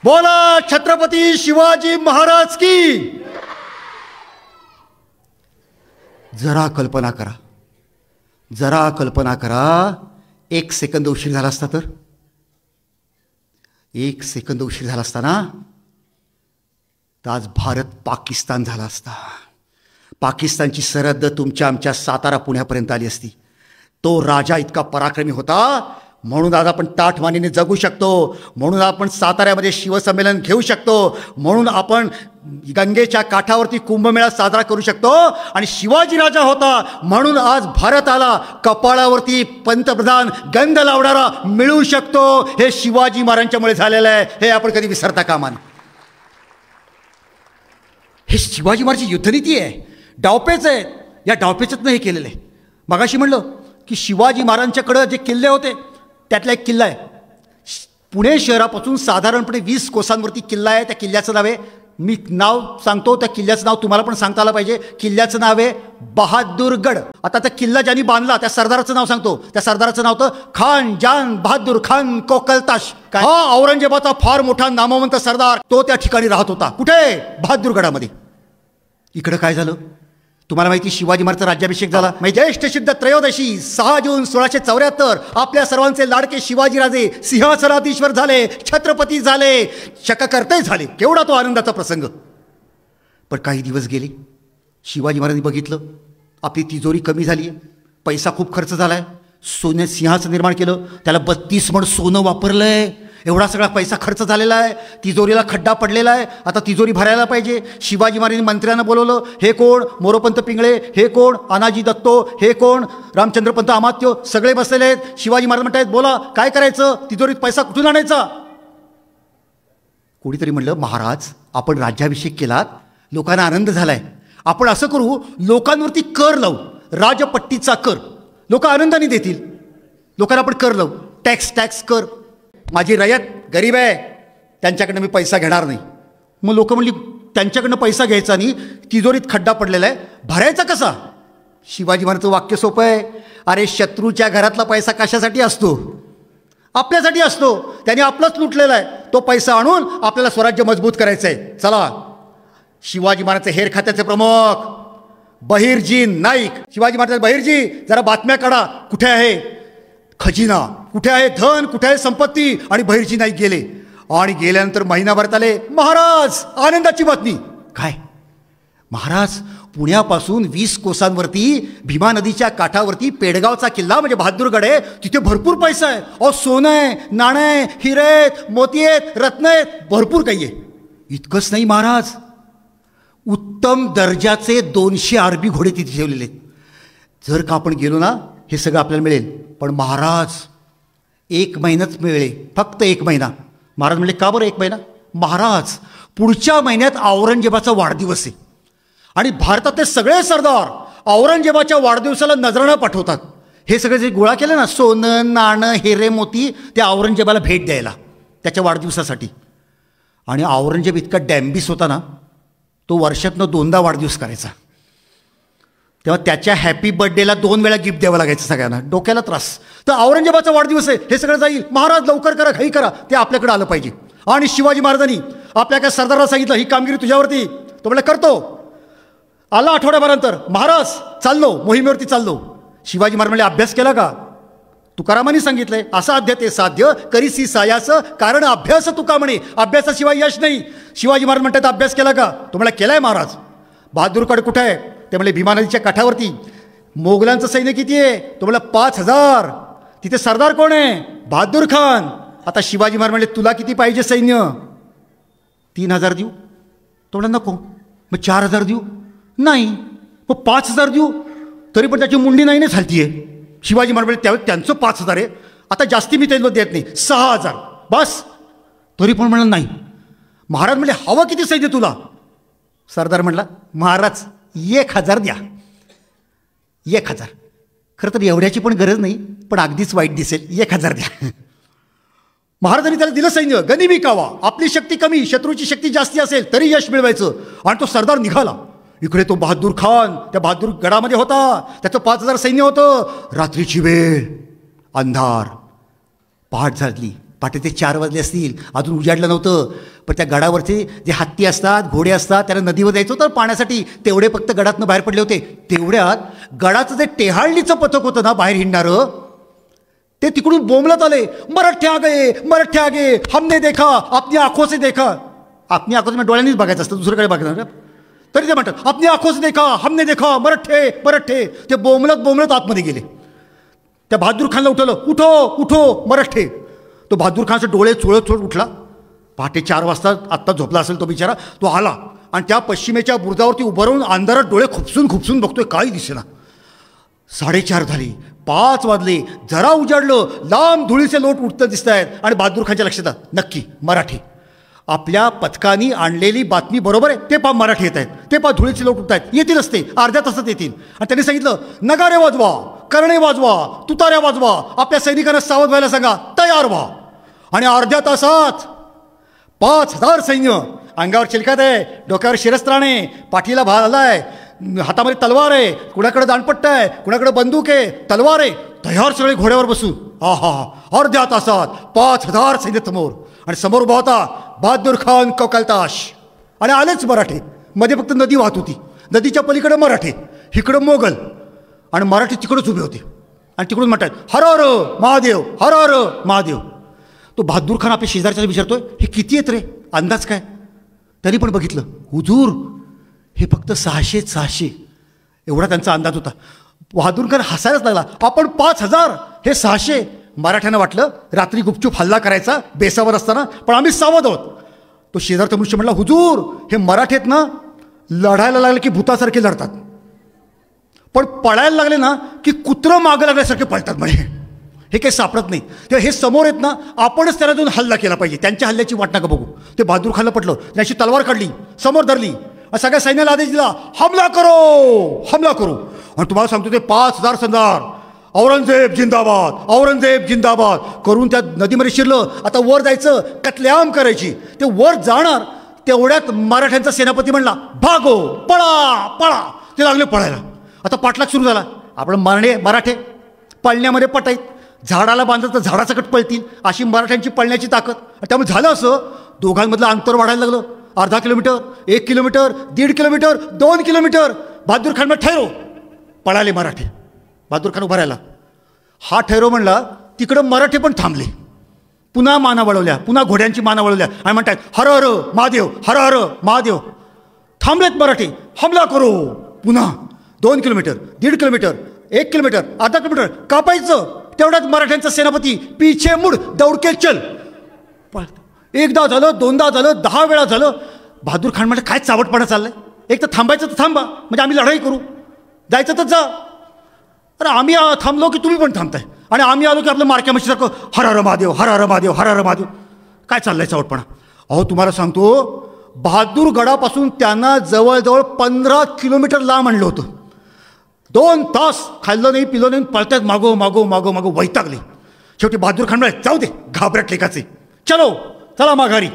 S2: बोला छत्रपती शिवाजी महाराज की. जरा कल्पना करा, जरा कल्पना करा, 1 सेकंद उशीर झाला असता तर, 1 सेकंद उशीर झाला असता ना, तर आज भारत पाकिस्तान झाला असता. पाकिस्तानची सरहद्द तुमच्या आमच्या सातारा पुण्यापर्यंत आली असती. तो राजा इतका पराक्रमी होता, म्हणून आज आपण ताठमानेने जगू शकतो, म्हणून आपण साताऱ्यामध्ये शिवसंमेलन घेऊ शकतो, म्हणून आपण गंगेच्या काठावरती कुंभमेळा साजरा करू शकतो. आणि शिवाजी राजा होता म्हणून आज भारताला कपाळावरती पंतप्रधान गंध लावणारा मिळू शकतो. हे शिवाजी महाराजांच्यामुळे झालेलं आहे, हे आपण कधी विसरता कामा नये. हे शिवाजी महाराजांची युद्धनीती आहे, डावपेच आहे. या डावपेचातनं हे केलेलं आहे. मगाशी म्हणलं की शिवाजी महाराजांच्याकडं जे किल्ले होते त्यातला एक किल्ला आहे. पुणे शहरापासून साधारणपणे 20 कोसांवरती किल्ला आहे. त्या किल्ल्याचं नाव आहे, मी नाव सांगतो, त्या किल्ल्याचं नाव तुम्हाला पण सांगता आलं पाहिजे. किल्ल्याचं नाव आहे बहादूरगड. आता त्या किल्ला ज्यांनी बांधला त्या सरदाराचं नाव सांगतो. त्या सरदाराचं नाव होतं खान जान बहादूर खान कोकलताश. हा औरंगजेबाचा फार मोठा नामवंत सरदार तो त्या ठिकाणी राहत होता. कुठे? बहादूरगडामध्ये. इकडं काय झालं तुम्हाला माहिती? शिवाजी महाराजचा राज्याभिषेक झाला. ज्येष्ठ शुद्ध त्रयोदशी 6 जून 1674 आपल्या सर्वांचे लाडके शिवाजीराजे सिंहासनाधीश्वर झाले, छत्रपती झाले, शककर्ते झाले. केवढा तो आनंदाचा प्रसंग. पण काही दिवस गेले, शिवाजी महाराजांनी बघितलं आपली तिजोरी कमी झाली आहे, पैसा खूप खर्च झाला आहे. सोन्या सिंहासन निर्माण केलं, त्याला 32 मण सोनं वापरलं आहे. एवढा सगळा पैसा खर्च झालेला आहे, तिजोरीला खड्डा पडलेला आहे. आता तिजोरी भरायला पाहिजे. शिवाजी महाराजांनी मंत्र्यांना बोलवलं. हे कोण? मोरोपंत पिंगळे. हे कोण? अनाजी दत्तो. हे कोण? रामचंद्रपंत अमात्य. सगळे बसलेले आहेत. शिवाजी महाराज म्हणतात बोला काय करायचं, तिजोरीत पैसा कुठून आणायचा? कोणीतरी म्हणलं महाराज आपण राज्याभिषेक केलात, लोकांना आनंद झालाय, आपण असं करू लोकांवरती कर लावू, राजपट्टीचा कर. लोक आनंदाने देतील. लोकांना आपण कर लावू, टॅक्स कर. माझी रयत गरीब आहे, त्यांच्याकडनं मी पैसा घेणार नाही. मग लोक म्हणली त्यांच्याकडनं पैसा घ्यायचा नाही, तिजोरीत खड्डा पडलेला आहे, भरायचा कसा? शिवाजी महाराजांचं वाक्य सोपं आहे. अरे शत्रूच्या घरातला पैसा कशासाठी असतो? आपल्यासाठी असतो. त्याने आपलंच लुटलेला आहे. तो पैसा आणून आपल्याला स्वराज्य मजबूत करायचं आहे. चला. शिवाजी महाराजांचे हेर खात्याचे प्रमुख बहिर्जी नाईक. शिवाजी महाराज बहिर्जी जरा बातम्या काढा, कुठे आहे खजिना, कुठे आहे धन, कुठे आहे संपत्ती? आणि बहिर्जी नाईक गेले आणि गेल्यानंतर महिनाभरात आले. महाराज आनंदाची बातमी. काय महाराज? पुण्यापासून 20 कोसांवरती भीमा नदीच्या काठावरती पेडगावचा किल्ला म्हणजे बहादूरगड आहे, तिथे भरपूर पैसा आहे. अहो सोनं आहे, नाणं आहे, हिरे आहेत, मोती आहेत, रत्न आहेत, भरपूर काही आहे. इतकंच नाही महाराज, उत्तम दर्जाचे 200 अरबी घोडे तिथे ठेवलेले आहेत. जर का आपण गेलो ना हे सगळं आपल्याला मिळेल. पण महाराज 1 महिनाच मिळेल, फक्त 1 महिना. महाराज म्हणले का बरं 1 महिना? महाराज पुढच्या महिन्यात औरंगजेबाचा वाढदिवस आहे आणि भारतातले सगळे सरदार औरंगजेबाच्या वाढदिवसाला नजराणा पाठवतात. हे सगळे जे गोळा केलं ना सोनं नाणं हिरे मोती, ते औरंगजेबाला भेट द्यायला त्याच्या वाढदिवसासाठी. आणि औरंगजेब इतका डॅम्बिस होता ना, तो वर्षातनं 2दा वाढदिवस करायचा. तेव्हा त्याच्या हॅपी बर्थडेला 2 वेळा गिफ्ट द्यावं लागायचं सगळ्यांना. डोक्याला त्रास. तर औरंगजेबाचा वाढदिवस आहे, हे सगळं जाईल. महाराज लवकर करा, घाई करा, ते आपल्याकडे आलं पाहिजे. आणि शिवाजी महाराजांनी आपल्या काय सरदाराला सांगितलं ही कामगिरी तुझ्यावरती. तो म्हणला करतो. आला आठवड्याभरानंतर, महाराज चाललो, मोहिमेवरती चाललो. शिवाजी महाराज म्हणले अभ्यास केला का? तुकारामांनी सांगितलंय असाध्य ते साध्य करीसी सायास कारण अभ्यास तुका म्हणे. अभ्यासाशिवाय यश नाही. शिवाजी महाराज म्हणतात अभ्यास केला का? तो म्हणला केलाय महाराज. बहादूरगड कुठे आहे? ते म्हणले भीमा नदीच्या काठावरती. मोगलांचं सैन्य किती आहे? तो म्हणला 5000. तिथे सरदार कोण आहे? बहादूर खान. आता शिवाजी महाराज म्हणले तुला किती पाहिजे सैन्य? 3000 देऊ. तो म्हणला नको. मग 4000 देऊ. नाही. मग 5000 देऊ. तरी पण त्याची मुंडी नाही झालतीये. शिवाजी महाराज म्हणले त्यावेळी त्यांचं 5000 आहे, आता जास्ती मी त्यांना देत नाही, 6000 बस. तरी पण म्हणलं नाही. महाराज म्हणले हवं किती सैन्य तुला? सरदार म्हणला महाराज 1000 द्या. 1000. खरं तर एवढ्याची पण गरज नाही, पण अगदीच वाईट दिसेल. 1000 द्या. महाराजांनी त्याला दिलं सैन्य. गनिमी कावा. आपली शक्ती कमी, शत्रूची शक्ती जास्ती असेल तरी यश मिळवायचं. आणि तो सरदार निघाला. इकडे तो बहादूर खान त्या बहादूर गडामध्ये होता. त्याचं 5000 सैन्य होतं. रात्रीची वेळ, अंधार, पहाट झाली. पहाटे 4 वाजले असतील, अजून उजाडलं नव्हतं. पण त्या गडावरचे जे हत्ती असतात, घोडे असतात, त्यांना नदीवर जायचं होतं पाण्यासाठी. तेवढे फक्त गडातनं बाहेर पडले होते. तेवढ्यात गडाचं जे टेहाळणीचं पथक होतं ना बाहेर हिंडणारं, ते तिकडून बोंबलत आले. मराठे आ गए, मराठे आ गए, हमने देखा, अपनी आंखों से देखा. अपनी आंखों से डोळ्यांनीच बघायचं असतं, दुसरीकडे बघणार. तरी ते म्हणतात अपनी आंखों से देखा, हमने देखा, मराठे मराठे. ते बोंबलत बोंबलत आतमध्ये गेले. त्या बहादूर खानला उठवलं. उठो उठो मराठे. तो बहादूर खानचे डोळे चोळत उठला. पहाटे 4 वाजता आत्ता झोपला असेल तो बिचारा. तो आला आणि त्या पश्चिमेच्या बुरुजावरती उभं राहून अंधारात डोळे खुपसून खुपसून बघतोय, काही दिसेना. 4:30 झाली, 5 वाजले, जरा उजाडलं, लांब धुळीचे लोट उठत दिसत आहेत. आणि बहादूर खानच्या लक्षात नक्की मराठी. आपल्या पथकानी आणलेली बातमी बरोबर आहे. ते पा मराठी येत आहेत, ते पा धुळीचे लोट उठत आहेत. येतील असते, अर्ध्या तासात येतील. आणि त्यांनी सांगितलं नगारे वाजवा, करणे वाजवा, तुताऱ्या वाजवा, आपल्या सैनिकांना सावध व्हायला सांगा, तयार व्हा. आणि अर्ध्या तासात 5000 सैन्य. अंगावर चिलखत आहे, डोक्यावर शिरस्त्राण आहे, पाठीला भाला आहे, हातामध्ये तलवार आहे, कुणाकडे दाणपट्टा आहे, कुणाकडे बंदूक आहे, तलवार आहे, तयार सगळे घोड्यावर बसून. अर्ध्या तासात 5000 सैन्य समोर. आणि समोर उभा होता बहादूर खान कोकलताश. आणि आलेच मराठे. मध्ये फक्त नदी वाहत होती. नदीच्या पलीकडे मराठे, इकडं मोगल, आणि मराठी तिकडंच उभे होते आणि तिकडून म्हणतात हर हर महादेव, हर हर महादेव. तो बहादूर खान आपल्या शेजारच्याला विचारतोय हे किती आहेत रे, अंदाज काय? त्यांनी पण बघितलं, हुजूर हे फक्त 600 एवढा त्यांचा अंदाज होता. बहादूर खान हसायलाच लागला, आपण 5000, हे 600. मराठ्यांना वाटलं रात्री गुपचूप हल्ला करायचा बेसावर असताना, पण आम्ही सावध आहोत. तो शेजारचा मनुष्य म्हणला, हुजूर हे मराठेत ना लढायला लागले की भूतासारखे लढतात, पण पळायला लागले ना की कुत्रं मागं लागल्यासारखे पळतात. म्हणजे हे काही सापडत नाही. तेव्हा हे समोर आहेत ना, आपणच त्याला जाऊन हल्ला केला पाहिजे. त्यांच्या हल्ल्याची वाट नका बघू. ते बहादूर खानला पटलं, त्याची तलवार काढली, समोर धरली, सगळ्या सैन्याला आदेश दिला, हमला करो, हमला करो. आणि तुम्हाला सांगतो ते 5000 सरदार औरंगजेब जिंदाबाद, औरंगजेब जिंदाबाद करून त्या नदीमध्ये शिरलं. आता वर जायचं, कत्लेआम करायची. ते वर जाणार तेवढ्यात मराठ्यांचा सेनापती म्हणला, भागो, पळा पळा. ते लागले पळायला. आता पाठलाग सुरू झाला. आपण मराठे पळण्यामध्ये पट आहेत, झाडाला बांधलं तर झाडासकट पळतील, अशी मराठ्यांची पळण्याची ताकद. त्यामुळे झालं असं, दोघांमधलं अंतर वाढायला लागलं. अर्धा kilometre, 1 kilometre, 1.5 kilometre, 2 kilometre. Bahadur Khan म्हणला ठैरो. पळाले मराठे. बहादूर खान उभा राहिला. हा ठैरो म्हणला, तिकडं मराठे पण थांबले. पुन्हा माना वळवल्या, पुन्हा घोड्यांची माना वळवल्या आणि म्हणतात हर हर महादेव, हर हर महादेव. थांबलेत मराठे, हमला करो. पुन्हा 2 किलोमीटर, 1.5 किलोमीटर, 1 किलोमीटर, अर्धा किलोमीटर कापायचं. तेवढ्यात मराठ्यांचा सेनापती पीछे मुड, दौडके चल. एकदा झालं, दोनदा झालं, 10 वेळा झालं. बहादूर खान म्हणजे काय चावटपणा चाललंय, एक तर थांबायचं तर थांबा, म्हणजे आम्ही लढाई करू. जायचं तर जा. अरे आम्ही थांबलो की तुम्ही पण थांबताय, आणि आम्ही आलो की आपलं मारक्या मशीसारखं हर हर महादेव, हर हर महादेव, हर हर महादेव. काय चाललंय चावटपणा? अहो तुम्हाला सांगतो, बहादूर गडापासून त्यांना जवळजवळ 15 किलोमीटर लांब आणलं होतं. 2 तास खाल्लं नाही, पिलं नाही, पळतायत मागो मागो मागो मागो, वैतागले. शेवटी बहादूर खान म्हणाले, जाऊ दे घाबरट लेखाचे, चलो चला माघारी.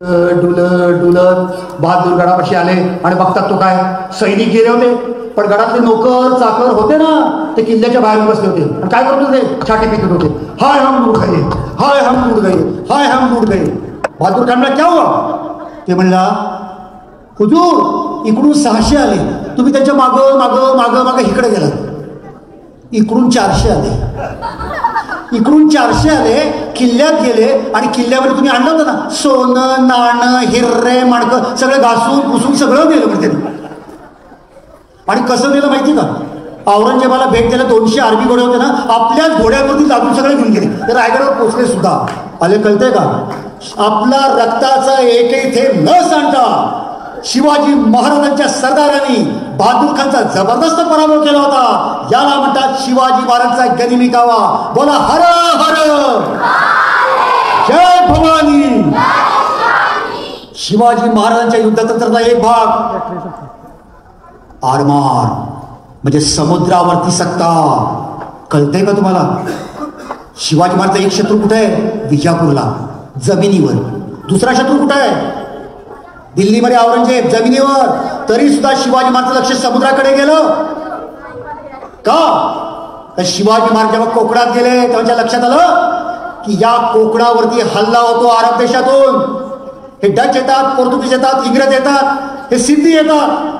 S1: डुलत डुलत बहादूर गडापाशी आले आणि बघतात तो काय, सैनिक गेले होते, पण गडातले नोकर चाकर होते ना, ते किल्ल्याच्या बाहेर बसले होते. आणि काय करत होते, छाटी पिकत होते. हाय हम लूट गए, हाय हम लूट गए, हाय हम लूट गए. बहादूर खानला क्या हुआ? ते म्हणला, हुजूर इकडून 600 आले, तुम्ही त्यांच्या मागं मागं मागं मागं इकडे गेलात. इकडून 400 आले, इकडून 400 आले, किल्ल्यात गेले, आणि किल्ल्यामध्ये तुम्ही आणलं होतं ना सोनं नाणं हिर्रे माणकं, सगळं घासून पुसून सगळं नेलं म्हणजे. आणि कसं नेलं माहिती का? औरंगजेबाला भेट द्यायला 200 आर्मी घोडे होते ना, आपल्याच घोड्यावरती लादून सगळे घेऊन गेले. ते रायगडावर पोचले सुद्धा. आले, कळतंय का? आपला रक्ताचा एकही थेंब न सांडता शिवाजी महाराजांच्या सरदारांनी बहादूर खानचा जबरदस्त पराभव केला होता. याला म्हणतात शिवाजी महाराजांचा गनिमी कावा. बोला हर हर जय भवानी. शिवाजी महाराजांच्या युद्धतंत्राचा एक भाग आरमार, म्हणजे समुद्रावरती सत्ता. कळतंय का तुम्हाला? शिवाजी महाराजांचा एक शत्रू कुठे आहे? विजापूरला जमिनीवर. दुसरा शत्रू कुठे आहे? दिल्लीमध्ये औरंगजेब जमिनीवर. तरी सुद्धा शिवाजी महाराजांचं लक्ष समुद्राकडे गेलं का? तर शिवाजी महाराज जेव्हा कोकणात गेले तेव्हा लक्षात आलं की या कोकणावरती हल्ला होतो अरब देशातून. हे डच येतात, पोर्तुगीज येतात, इंग्रज येतात, हे सिंधी येतात.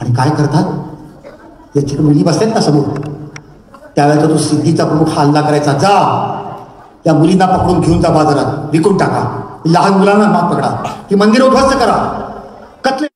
S1: आणि काय करतात? याची मुली बसतात ना समोर, त्यावेळेचा तो सिद्धीचा प्रमुख हल्ला करायचा. जा त्या मुलींना पकडून घेऊन जा बाजारात, विकून टाका. लहान मुलांना माफ पकडा, ही मंदिर उद्ध्वस्त करा, कत्ले.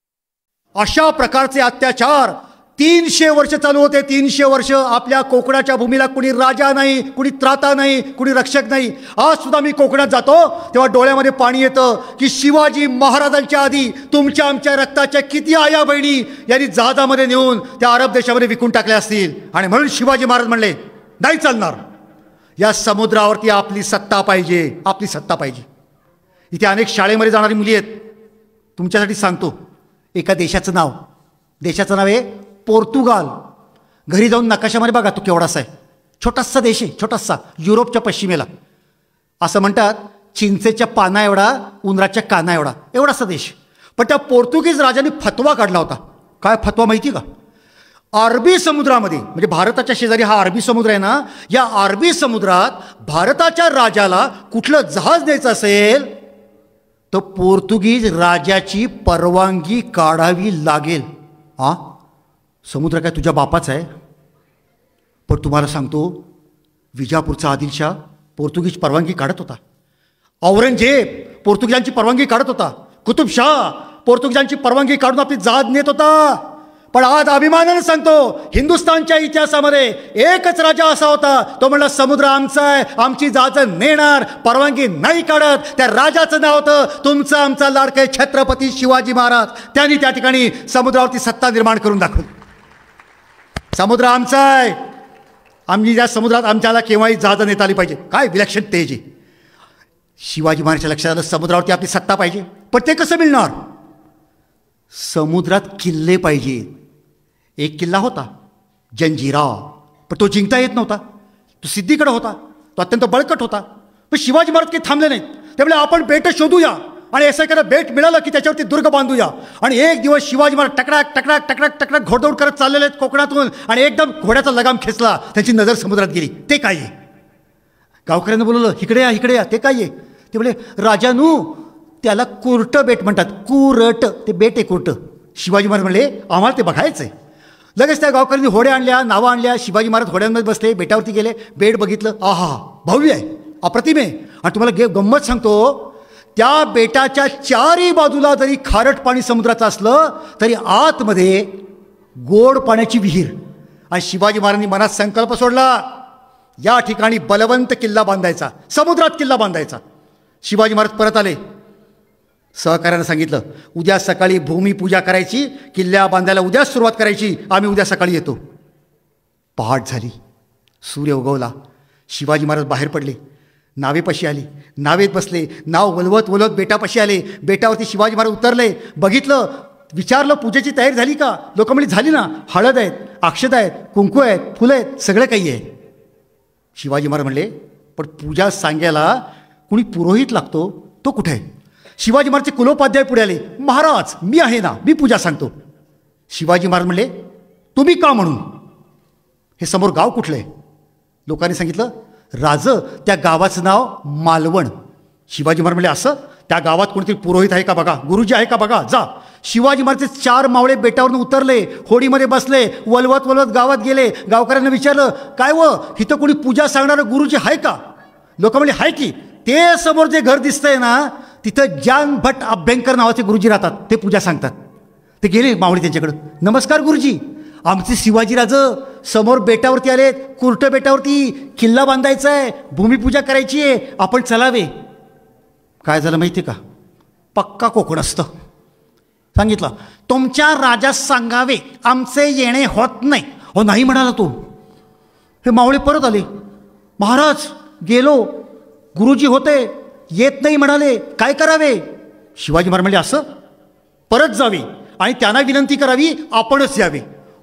S1: अशा प्रकारचे अत्याचार 300 वर्ष चालू होते. 300 वर्ष आपल्या कोकणाच्या भूमीला कुणी राजा नाही, कुणी त्राता नाही, कुणी रक्षक नाही. आज सुद्धा मी कोकणात जातो तेव्हा डोळ्यामध्ये पाणी येतं की शिवाजी महाराजांच्या आधी तुमच्या आमच्या रक्ताच्या किती आया बहिणी यांनी जहाजामध्ये नेऊन त्या अरब देशामध्ये विकून टाकल्या असतील. आणि म्हणून शिवाजी महाराज म्हणले, नाही चालणार, या समुद्रावरती आपली सत्ता पाहिजे, आपली सत्ता पाहिजे. इथे अनेक शाळेमध्ये जाणारी मुली आहेत. तुमच्यासाठी सांगतो, एका देशाचं नाव आहे पोर्तुगाल. घरी जाऊन नकाशामध्ये बघा, तो केवढासा आहे. छोटासा देश आहे, छोटासा, युरोपच्या पश्चिमेला. असं म्हणतात चिंचेच्या पाना एवढा, उंदराच्या काना एवढा, एवढासा देश. पण त्या पोर्तुगीज राजाने फतवा काढला होता. काय फतवा माहिती का? अरबी समुद्रामध्ये, म्हणजे भारताच्या शेजारी हा अरबी समुद्र आहे ना, या अरबी समुद्रात भारताच्या राजाला कुठलं जहाज द्यायचं असेल तर पोर्तुगीज राजाची परवानगी काढावी लागेल.
S2: हां, समुद्र काय तुझ्या बापाचा आहे? पण तुम्हाला सांगतो, विजापूरचा आदिलशाह पोर्तुगीज परवानगी काढत होता, औरंगजेब पोर्तुगीजांची परवानगी काढत होता, कुतुबशाह पोर्तुगीजांची परवानगी काढून आपली जाद नेत होता. पण आज अभिमानाने सांगतो, हिंदुस्थानच्या इतिहासामध्ये एकच राजा असा होता, तो म्हणला समुद्र आमचा आहे, आमची जाज नेणार, परवानगी नाही काढत. त्या राजाचं नाव होतं तुमचं आमचा लाडके छत्रपती शिवाजी महाराज. त्यांनी त्या ठिकाणी समुद्रावरती सत्ता निर्माण करून दाखवली. समुद्र आमचा आहे, आम्ही ज्या समुद्रात आमच्याला केव्हाही जाज नेता आली पाहिजे. काय विलक्षण तेज आहे. शिवाजी महाराजांच्या लक्षात आलं समुद्रावरती आपली सत्ता पाहिजे. पण ते कसं मिळणार? समुद्रात किल्ले पाहिजे. एक किल्ला होता जंजिरा, पण तो जिंकता येत नव्हता. तो सिद्धीकडे होता, तो अत्यंत बळकट होता. पण शिवाजी महाराज काही थांबले नाहीत. त्यामुळे आपण बेट शोधूया आणि असं एखादं बेट मिळालं की त्याच्यावरती दुर्ग बांधूया. आणि एक दिवस शिवाजी महाराज टकराक टकराक टकराक टकराक घोडदौड करत चाललेले आहेत कोकणातून, आणि एकदम घोड्याचा लगाम खेचला, त्यांची नजर समुद्रात गेली. ते काय आहे? गावकऱ्यांना बोलवलं, इकडे या इकडे या. ते काय आहे? ते बोले, राजानू त्याला कुरट बेट म्हणतात, कुरट, ते बेट आहे कुरट. शिवाजी महाराज म्हणले, आम्हाला ते बघायचं आहे. लगेच त्या गावकऱ्यांनी होड्या आणल्या, नावं आणल्या. शिवाजी महाराज होड्यांमध्ये बसले, बेटावरती गेले, बेट बघितलं. आहा, भव्य आहे, अप्रतिम आहे. आणि तुम्हाला गंमत सांगतो, त्या बेटाच्या चारही बाजूला जरी खारट पाणी समुद्राचं असलं तरी आतमध्ये गोड पाण्याची विहीर. आणि शिवाजी महाराजांनी मनात संकल्प सोडला, या ठिकाणी बलवंत किल्ला बांधायचा, समुद्रात किल्ला बांधायचा. शिवाजी महाराज परत आले, सहकार्यानं सांगितलं, उद्या सकाळी भूमिपूजा करायची, किल्ल्या बांधायला उद्याच सुरुवात करायची, आम्ही उद्या सकाळी येतो. पहाट झाली, सूर्य उगवला. शिवाजी महाराज बाहेर पडले, नावेपाशी आली, नावेत बसले, नाव वलवत वलवत बेटापाशी आले. बेटावरती शिवाजी महाराज उतरले, बघितलं, विचारलं पूजेची तयारी झाली का? लोक म्हणली झाली ना, हळद आहेत, अक्षत आहेत, कुंकू आहेत, फुलं आहेत, सगळं काही आहे. शिवाजी महाराज म्हणले, पण पूजा सांगायला कुणी पुरोहित लागतो, तो कुठे आहे? शिवाजी महाराजचे कुलोपाध्याय पुढे आले, महाराज मी आहे ना, मी पूजा सांगतो. शिवाजी महाराज म्हणले, तुम्ही का म्हणून? हे समोर गाव कुठलं आहे? लोकांनी सांगितलं, त्या गावाचं नाव मालवण. शिवाजी महाराज म्हणले, असं? त्या गावात कोणतरी पुरोहित आहे का बघा, गुरुजी आहे का बघा, जा. शिवाजी महाराजचे 4 मावळे बेटावरून उतरले, होडीमध्ये बसले, वलवत वलवत गावात गेले. गावकऱ्यांना विचारलं, काय व इथं कोणी पूजा सांगणारं गुरुजी आहे का? लोक म्हणले, आहे की. ते समोर जे घर दिसतंय ना, तिथं जान भट अभ्यंकर नावाचे गुरुजी राहतात, ते पूजा सांगतात. ते गेले मावळे त्यांच्याकडं, नमस्कार गुरुजी, आमचे शिवाजीराजे समोर बेटावरती आलेत, कुर्ट बेटावरती किल्ला बांधायचा आहे, भूमिपूजा करायची आहे, आपण चलावे. काय झालं माहिती का? पक्का कोकण असतं. सांगितलं, तुमच्या राजास सांगावे, आमचे येणे होत नाही. हो नाही म्हणाला तो. हे मावळे परत आले, महाराज गेलो, गुरुजी होते, येत नाही म्हणाले, काय करावे? शिवाजी महाराज म्हणले, असं? परत जावे आणि त्यांना विनंती करावी, आपणच यावे.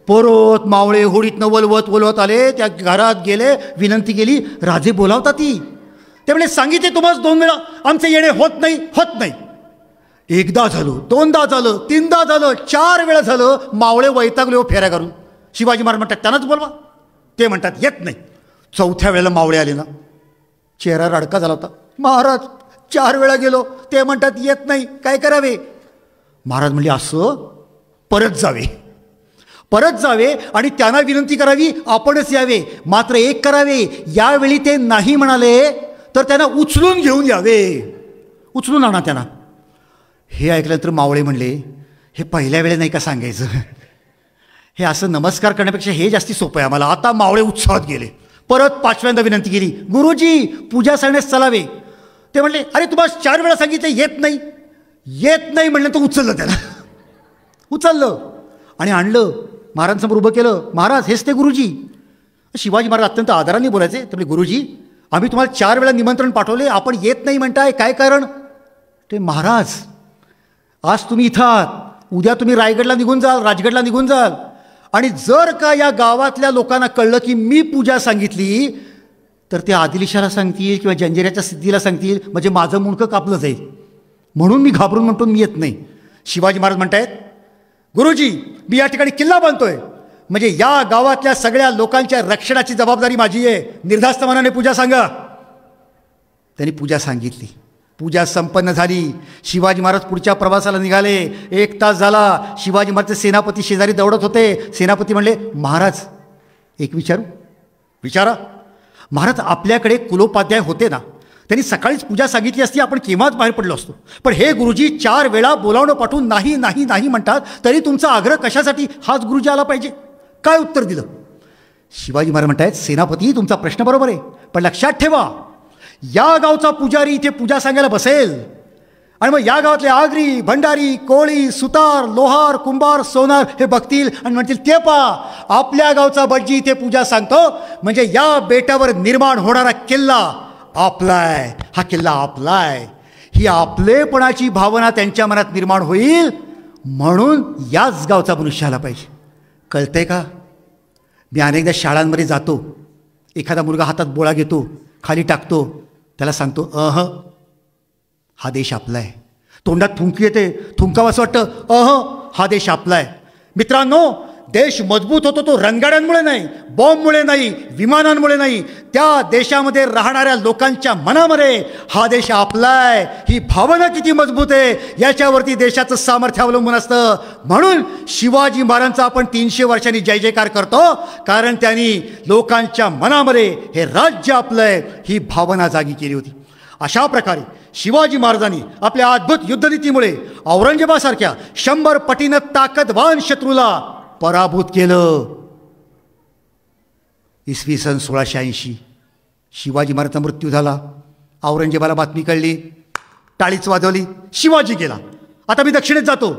S2: परत मावळे होडीतनं वलवत वलवत आले, त्या घरात गेले, विनंती केली, राजे बोलावता ती. ते म्हणजे सांगितले तुम्हाला 2 वेळा, आमचे येणे होत नाही, होत नाही. एकदा झालं, 2दा झालं, 3दा झालं, 4 वेळा झालं. मावळे वैतागले हो फेऱ्या करून. शिवाजी महाराज म्हणतात, त्यांनाच बोलवा. ते म्हणतात, येत नाही. 4थ्या वेळेला मावळे आले ना, चेहरा रडका झाला होता. महाराज 4 वेळा गेलो, ते म्हणतात येत नाही, काय करावे? महाराज म्हणले, असं? परत जावे, परत जावे आणि त्यांना विनंती करावी, आपणच यावे. मात्र एक करावे, यावेळी ते नाही म्हणाले तर त्यांना उचलून घेऊन यावे, उचलून आणा त्यांना. हे ऐकल्यानंतर मावळे म्हणले, हे पहिल्या वेळे नाही का सांगायचं? हे असं नमस्कार करण्यापेक्षा हे जास्ती सोपं आहे आम्हाला. आता मावळे उत्साहात गेले, परत 5व्यांदा विनंती केली, गुरुजी पूजा सांगण्यास चलावे. ते म्हणले, अरे तुम्हाला 4 वेळा सांगितलं, येत नाही, येत नाही म्हणलं तर उचललं त्याला, उचललं आणि आणलं, महाराजांसमोर उभं केलं. महाराज हेच ते गुरुजी. शिवाजी महाराज अत्यंत आदराने बोलायचे. ते म्हणजे, गुरुजी आम्ही तुम्हाला 4 वेळा निमंत्रण पाठवले, आपण येत नाही म्हणताय, काय कारण? ते महाराज, आज तुम्ही इथं आहात, उद्या तुम्ही रायगडला निघून जाल, राजगडला निघून जाल, आणि जर का या गावातल्या लोकांना कळलं की मी पूजा सांगितली तर ते आदिलशाहला सांगतील किंवा जंजिऱ्याच्या सिद्धीला सांगतील, म्हणजे माझं मुंडकं कापलं जाईल. म्हणून मी घाबरून म्हणतो मी येत नाही. शिवाजी महाराज म्हणतायत, गुरुजी मी या ठिकाणी किल्ला बांधतोय, म्हणजे या गावातल्या सगळ्या लोकांच्या रक्षणाची जबाबदारी माझी आहे, निर्धास्त मनाने पूजा सांगा. त्यांनी पूजा सांगितली. पूजा संपन्न झाली. शिवाजी महाराज पुढच्या प्रवासाला निघाले. 1 तास झाला. शिवाजी महाराजचे सेनापती शेजारी दौडत होते. सेनापती म्हणले, महाराज एक विचारू? विचारा. महाराज, आपल्याकडे कुलोपाध्याय होते ना, त्यांनी सकाळीच पूजा सांगितली असती, आपण केव्हाच बाहेर पडलो असतो. पण हे गुरुजी 4 वेळा बोलावणं पाठवून नाही नाही नाही म्हणतात, तरी तुमचा आग्रह कशासाठी? हाच गुरुजी आला पाहिजे. काय उत्तर दिलं? शिवाजी महाराज म्हणतायत, सेनापती तुमचा प्रश्न बरोबर आहे, पण लक्षात ठेवा, या गावचा पुजारी इथे पूजा सांगायला बसेल आणि मग या गावातले आगरी, भंडारी, कोळी, सुतार, लोहार, कुंभार, सोनार हे बघतील आणि म्हणतील, ते आपल्या गावचा भटजी इथे पूजा सांगतो, म्हणजे या बेटावर निर्माण होणारा किल्ला आपलाय, हा किल्ला आपलाय, ही आपलेपणाची भावना त्यांच्या मनात निर्माण होईल. म्हणून याच गावचा मनुष्य आला पाहिजे. कळतंय का? मी अनेकदा शाळांमध्ये जातो, एखादा मुलगा हातात बोळा घेतो, खाली टाकतो, त्याला सांगतो, हा देश आपला आहे. तोंडात थुंकी येते, थुंकावं असं वाटतं, हा देश आपला आहे. मित्रांनो, देश मजबूत होतो तो रणगाड्यांमुळे नाही, बॉम्बमुळे नाही, विमानांमुळे नाही, त्या देशामध्ये राहणाऱ्या लोकांच्या मनामध्ये हा देश आपला आहे ही भावना किती मजबूत आहे याच्यावरती देशाचं सामर्थ्य अवलंबून असतं. म्हणून शिवाजी महाराजांचा आपण 300 वर्षांनी जय जयकार करतो, कारण त्यांनी लोकांच्या मनामध्ये हे राज्य आपलं आहे ही भावना जागी केली होती. अशा प्रकारे शिवाजी महाराजांनी आपल्या अद्भुत युद्धनीतीमुळे औरंगजेबासारख्या 100 पटीनं ताकदवान शत्रूला पराभूत केलं. इसवी सन 1680 शिवाजी महाराजांचा मृत्यू झाला. औरंगजेबाला बातमी कळली, टाळीच वाजवली, शिवाजी गेला. आता मी दक्षिणेत जातो,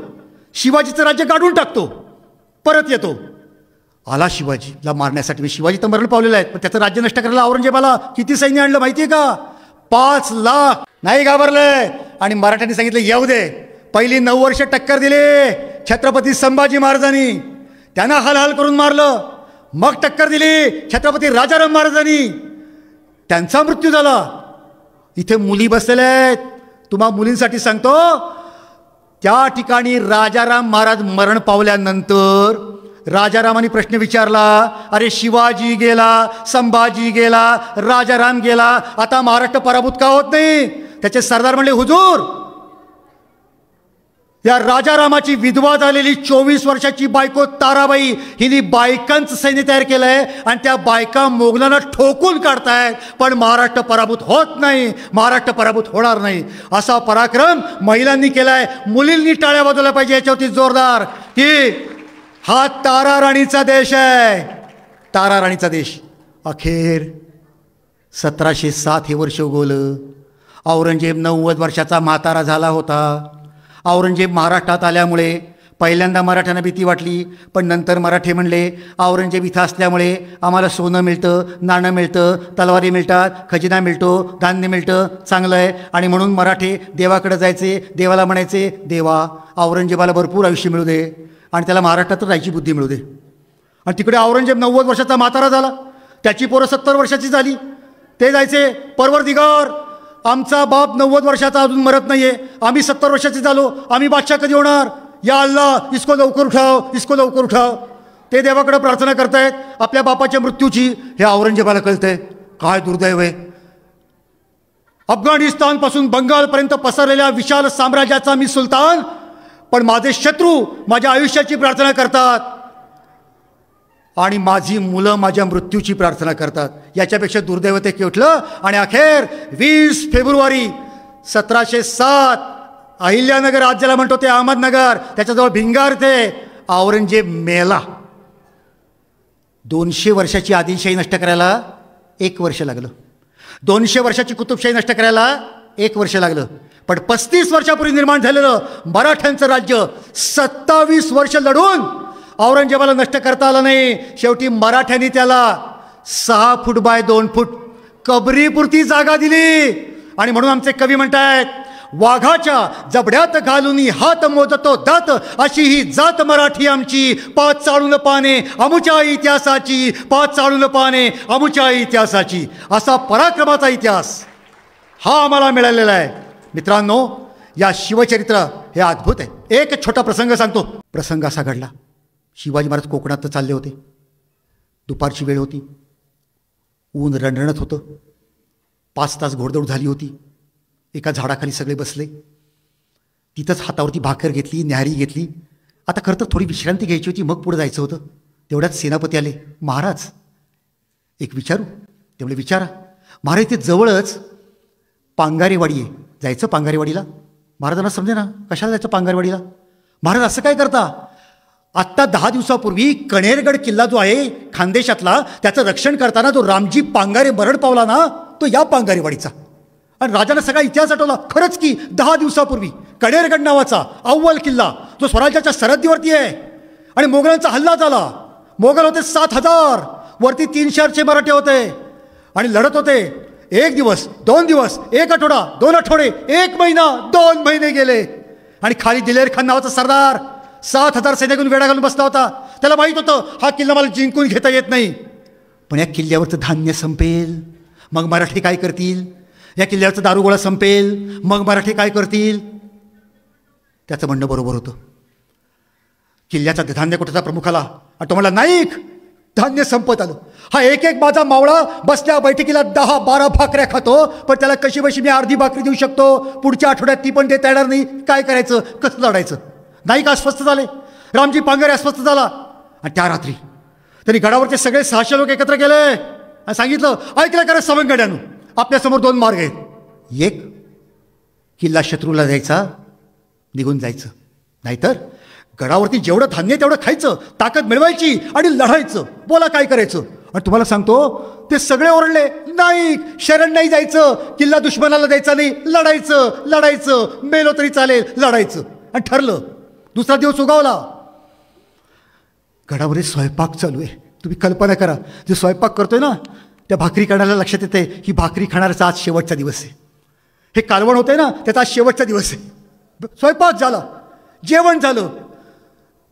S2: शिवाजीचं राज्य गाडून टाकतो, परत येतो. आला शिवाजीला मारण्यासाठी. मी शिवाजी तर मरण पावलेला आहे, पण त्याचं राज्य नष्ट करायला औरंगजेबाला किती सैन्य आणलं माहिती आहे का? 5 लाख. नाही घाबरले आणि मराठ्यांनी सांगितलं येऊ दे. पहिली 9 वर्ष टक्कर दिली छत्रपती संभाजी महाराजांनी, त्यांना हलहल करून मारलं. मग टक्कर दिली छत्रपती राजाराम महाराजांनी, त्यांचा मृत्यू झाला. इथे मुली बसलेल्या आहेत, तुम्हा मुलींसाठी सांगतो, त्या ठिकाणी राजाराम महाराज मरण पावल्यानंतर राजारामाने प्रश्न विचारला, अरे शिवाजी गेला, संभाजी गेला, राजाराम गेला, आता महाराष्ट्र पराभूत का होत नाही? त्याचे सरदार म्हणले, हुजूर, या राजारामाची विधवा झालेली 24 वर्षाची बायको ताराबाई हिने बायकांचं सैन्य तयार केलंय आणि त्या बायका मोगलांना ठोकून काढतायत, पण महाराष्ट्र पराभूत होत नाही, महाराष्ट्र पराभूत होणार नाही. असा पराक्रम महिलांनी केलाय. मुलींनी टाळ्या वाजवल्या पाहिजे याच्यावरती जोरदार, की हा तारा राणीचा देश आहे, तारा राणीचा देश. अखेर 1707 हे वर्ष उगवलं. औरंगजेब 90 वर्षाचा म्हातारा झाला होता. औरंगजेब महाराष्ट्रात आल्यामुळे पहिल्यांदा मराठ्यांना भीती वाटली, पण नंतर मराठे म्हणले, औरंगजेब इथं असल्यामुळे आम्हाला सोनं मिळतं, नाणं मिळतं, तलवारी मिळतात, खजिना मिळतो, धान्य मिळतं, चांगलं आहे. आणि म्हणून मराठे देवाकडे जायचे, देवाला म्हणायचे, देवा औरंगजेबाला भरपूर आयुष्य मिळू दे आणि त्याला महाराष्ट्रात राहायची बुद्धी मिळू दे. आणि तिकडे औरंगजेब 90 वर्षाचा म्हातारा झाला, त्याची पोरं 70 वर्षाची झाली. ते जायचे, परवरदिगार, आमचा बाप 90 वर्षाचा अजून मरत नाहीये, आम्ही 70 वर्षाचे झालो, आम्ही बादशाह कधी होणार? या अल्लाह, इसको लवकर उठाव, इसको लवकर उठाव. ते देवाकडे प्रार्थना करतायत आपल्या बापाच्या मृत्यूची. हे औरंगजेबाला कळतंय, काय दुर्दैव आहे. अफगाणिस्तानपासून बंगालपर्यंत पसरलेल्या विशाल साम्राज्याचा मी सुलतान, पण माझे शत्रू माझ्या आयुष्याची प्रार्थना करतात आणि माझी मुलं माझ्या मृत्यूची प्रार्थना करतात. याच्यापेक्षा दुर्दैव ते केवटलं. आणि अखेर 20 फेब्रुवारी 1707 अहिल्यानगर आज ज्याला म्हणतो ते अहमदनगर, त्याच्याजवळ भिंगार, ते औरंगजेब मेला. 200 वर्षाची आदिलशाही नष्ट करायला 1 वर्ष लागलं. 200 वर्षाची कुतुबशाही नष्ट करायला 1 वर्ष लागलं. पण 35 वर्षापूर्वी निर्माण झालेलं मराठ्यांचं राज्य 27 वर्ष लढून औरंगजेबाला नष्ट करता आलं नाही. शेवटी मराठ्यांनी त्याला 6 फूट बाय 2 फूट कबरीपुरती जागा दिली. आणि म्हणून आमचे कवी म्हणतायत, वाघाच्या जबड्यात घालून हात मोजतो दात, अशी ही जात मराठी आमची, पाच चाळून पाने अमुच्या इतिहासाची, पाच चाळून पाने अमुच्या इतिहासाची. असा पराक्रमाचा इतिहास हा आम्हाला मिळालेला आहे. मित्रांनो, या शिवचरित्र हे अद्भुत आहे. एक छोटा प्रसंग सांगतो. प्रसंग असा घडला, शिवाजी महाराज कोकणात चालले होते. दुपारची वेळ होती, ऊन रणरणत होतं, 5 तास घोडदौड झाली होती. एका झाडाखाली सगळे बसले. तिथंच हातावरती भाकर घेतली, न्याहारी घेतली. आता खरं तर थोडी विश्रांती घ्यायची होती, मग पुढे जायचं होतं. तेवढ्यात सेनापती आले. महाराज एक विचारू? ते म्हणले विचारा. महाराज इथे जवळच पांगारेवाडी आहे, जायचं पांगारेवाडीला? महाराजांना समजे ना कशाला जायचं पांगारेवाडीला. महाराज असं काय करता? आत्ता 10 दिवसापूर्वी कणेरगड किल्ला जो आहे खानदेशातला, त्याचं रक्षण करताना जो रामजी पांगारे मरण पावला ना, तो या पांगारेवाडीचा. आणि राजाने सगळा इतिहास आठवला. खरंच की 10 दिवसापूर्वी कणेरगड नावाचा अव्वल किल्ला जो स्वराज्याच्या सरहद्दीवरती आहे, आणि मोगलांचा हल्ला झाला. मोगल होते 7,000, वरती 300 मराठे होते आणि लढत होते. 1 दिवस, 2 दिवस, 1 आठवडा, 2 आठवडे, 1 महिना, 2 महिने गेले. आणि खाली दिलेर खान नावाचा सरदार 7,000 सैन्य घेऊन वेढा घालून बसला होता. त्याला माहीत होतं हा किल्ला मला जिंकून घेता येत नाही. पण या किल्ल्यावरचं धान्य संपेल, मग मराठी काय करतील? या किल्ल्यावरचं दारुगोळा संपेल, मग मराठी काय करतील? त्याचं म्हणणं बरोबर होतं. किल्ल्याचा धान्य कुठचा प्रमुख आला आणि तो म्हणला, नाईक धान्य संपत आलं. हा एक माझा मावळा बसल्या बैठकीला 10-12 भाकऱ्या खातो, पण त्याला कशी बशी मी अर्धी भाकरी देऊ शकतो, पुढच्या आठवड्यात ती पण देता येणार नाही. काय करायचं, कसं लढायचं? नाईक अस्वस्थ झाले. रामजी पांगारे अस्वस्थ झाला. आणि त्या रात्री त्यांनी गडावरचे सगळे 600 लोक एकत्र केले आणि सांगितलं, ऐकलं करा सवंगड्यानं, आपल्यासमोर 2 मार्ग आहेत. एक, किल्ला शत्रूला द्यायचा, निघून जायचं. नाहीतर गडावरती जेवढं धान्य तेवढं खायचं, ताकद मिळवायची आणि लढायचं. बोला काय करायचं? आणि तुम्हाला सांगतो ते सगळे ओरडले, नाही शरण नाही जायचं, किल्ला दुश्मनाला द्यायचा नाही, लढायचं लढायचं, मेलो तरी चालेल, लढायचं. आणि ठरलं. दुसरा दिवस उगावला. गडावर स्वयंपाक चालू आहे. तुम्ही कल्पना करा, जे स्वयंपाक करतोय ना त्या भाकरी काढायला लक्षात येते ही भाकरी खाणाऱ्याचा आज शेवटचा दिवस आहे. हे कालवण होतंय ना त्याचा आज शेवटचा दिवस आहे. स्वयंपाक झाला, जेवण झालं.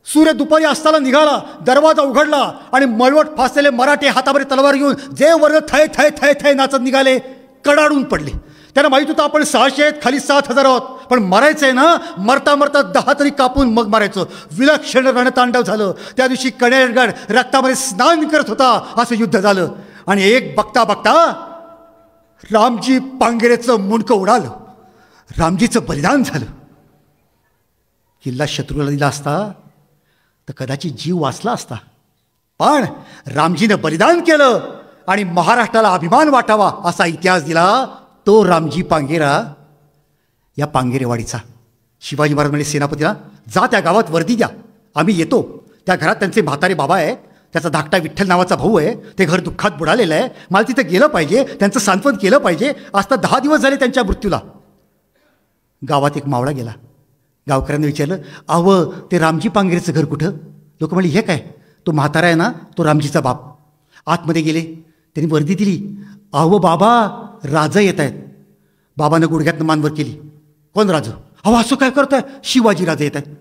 S2: सूर्य दुपारी असताना निघाला. दरवाजा उघडला आणि मळवट फासलेले मराठे हातावर तलवार घेऊन जे वर थय थय थय थय नाचत निघाले, कडाडून पडले. त्यांना माहित होतं आपण 600 आहेत, खाली 7,000 आहोत, पण मरायचंय ना, मरता मरता 10 तरी कापून मग मारायचं. विलक्षण रणतांडव झालं. त्या दिवशी कणेरगड रक्तामध्ये स्नान करत होता. असं युद्ध झालं. आणि एक बघता बघता रामजी पांगरेचं मुंडकं उडालं. रामजीचं बलिदान झालं. किल्ला शत्रूला दिला असता तर कदाचित जीव वाचला असता. पण रामजीनं बलिदान केलं आणि महाराष्ट्राला अभिमान वाटावा असा इतिहास दिला तो रामजी पांगेरा या पांगेरेवाडीचा. शिवाजी महाराज म्हणजे सेनापतीला, जा त्या गावात वर्दी द्या, आम्ही येतो. त्या घरात त्यांचे म्हातारे बाबा आहे, त्याचा धाकटा विठ्ठल नावाचा भाऊ आहे, ते घर दुःखात बुडालेलं आहे, मला तिथं गेलं पाहिजे, त्यांचं सांत्वन केलं पाहिजे. आता 10 दिवस झाले त्यांच्या मृत्यूला. गावात एक मावळा गेला. गावकऱ्यांनी विचारलं, अहो ते रामजी पांगरेचं घर कुठं? लोक म्हणले, हे काय, तो म्हातारा आहे ना, तो रामजीचा बाप. आतमध्ये गेले, त्यांनी वर्दी दिली. अहो बाबा, राजा येत आहेत. बाबानं गुडघ्यातनं मानवर केली. कोण राज? अहो असं काय करताय? शिवाजी राजे येत आहेत.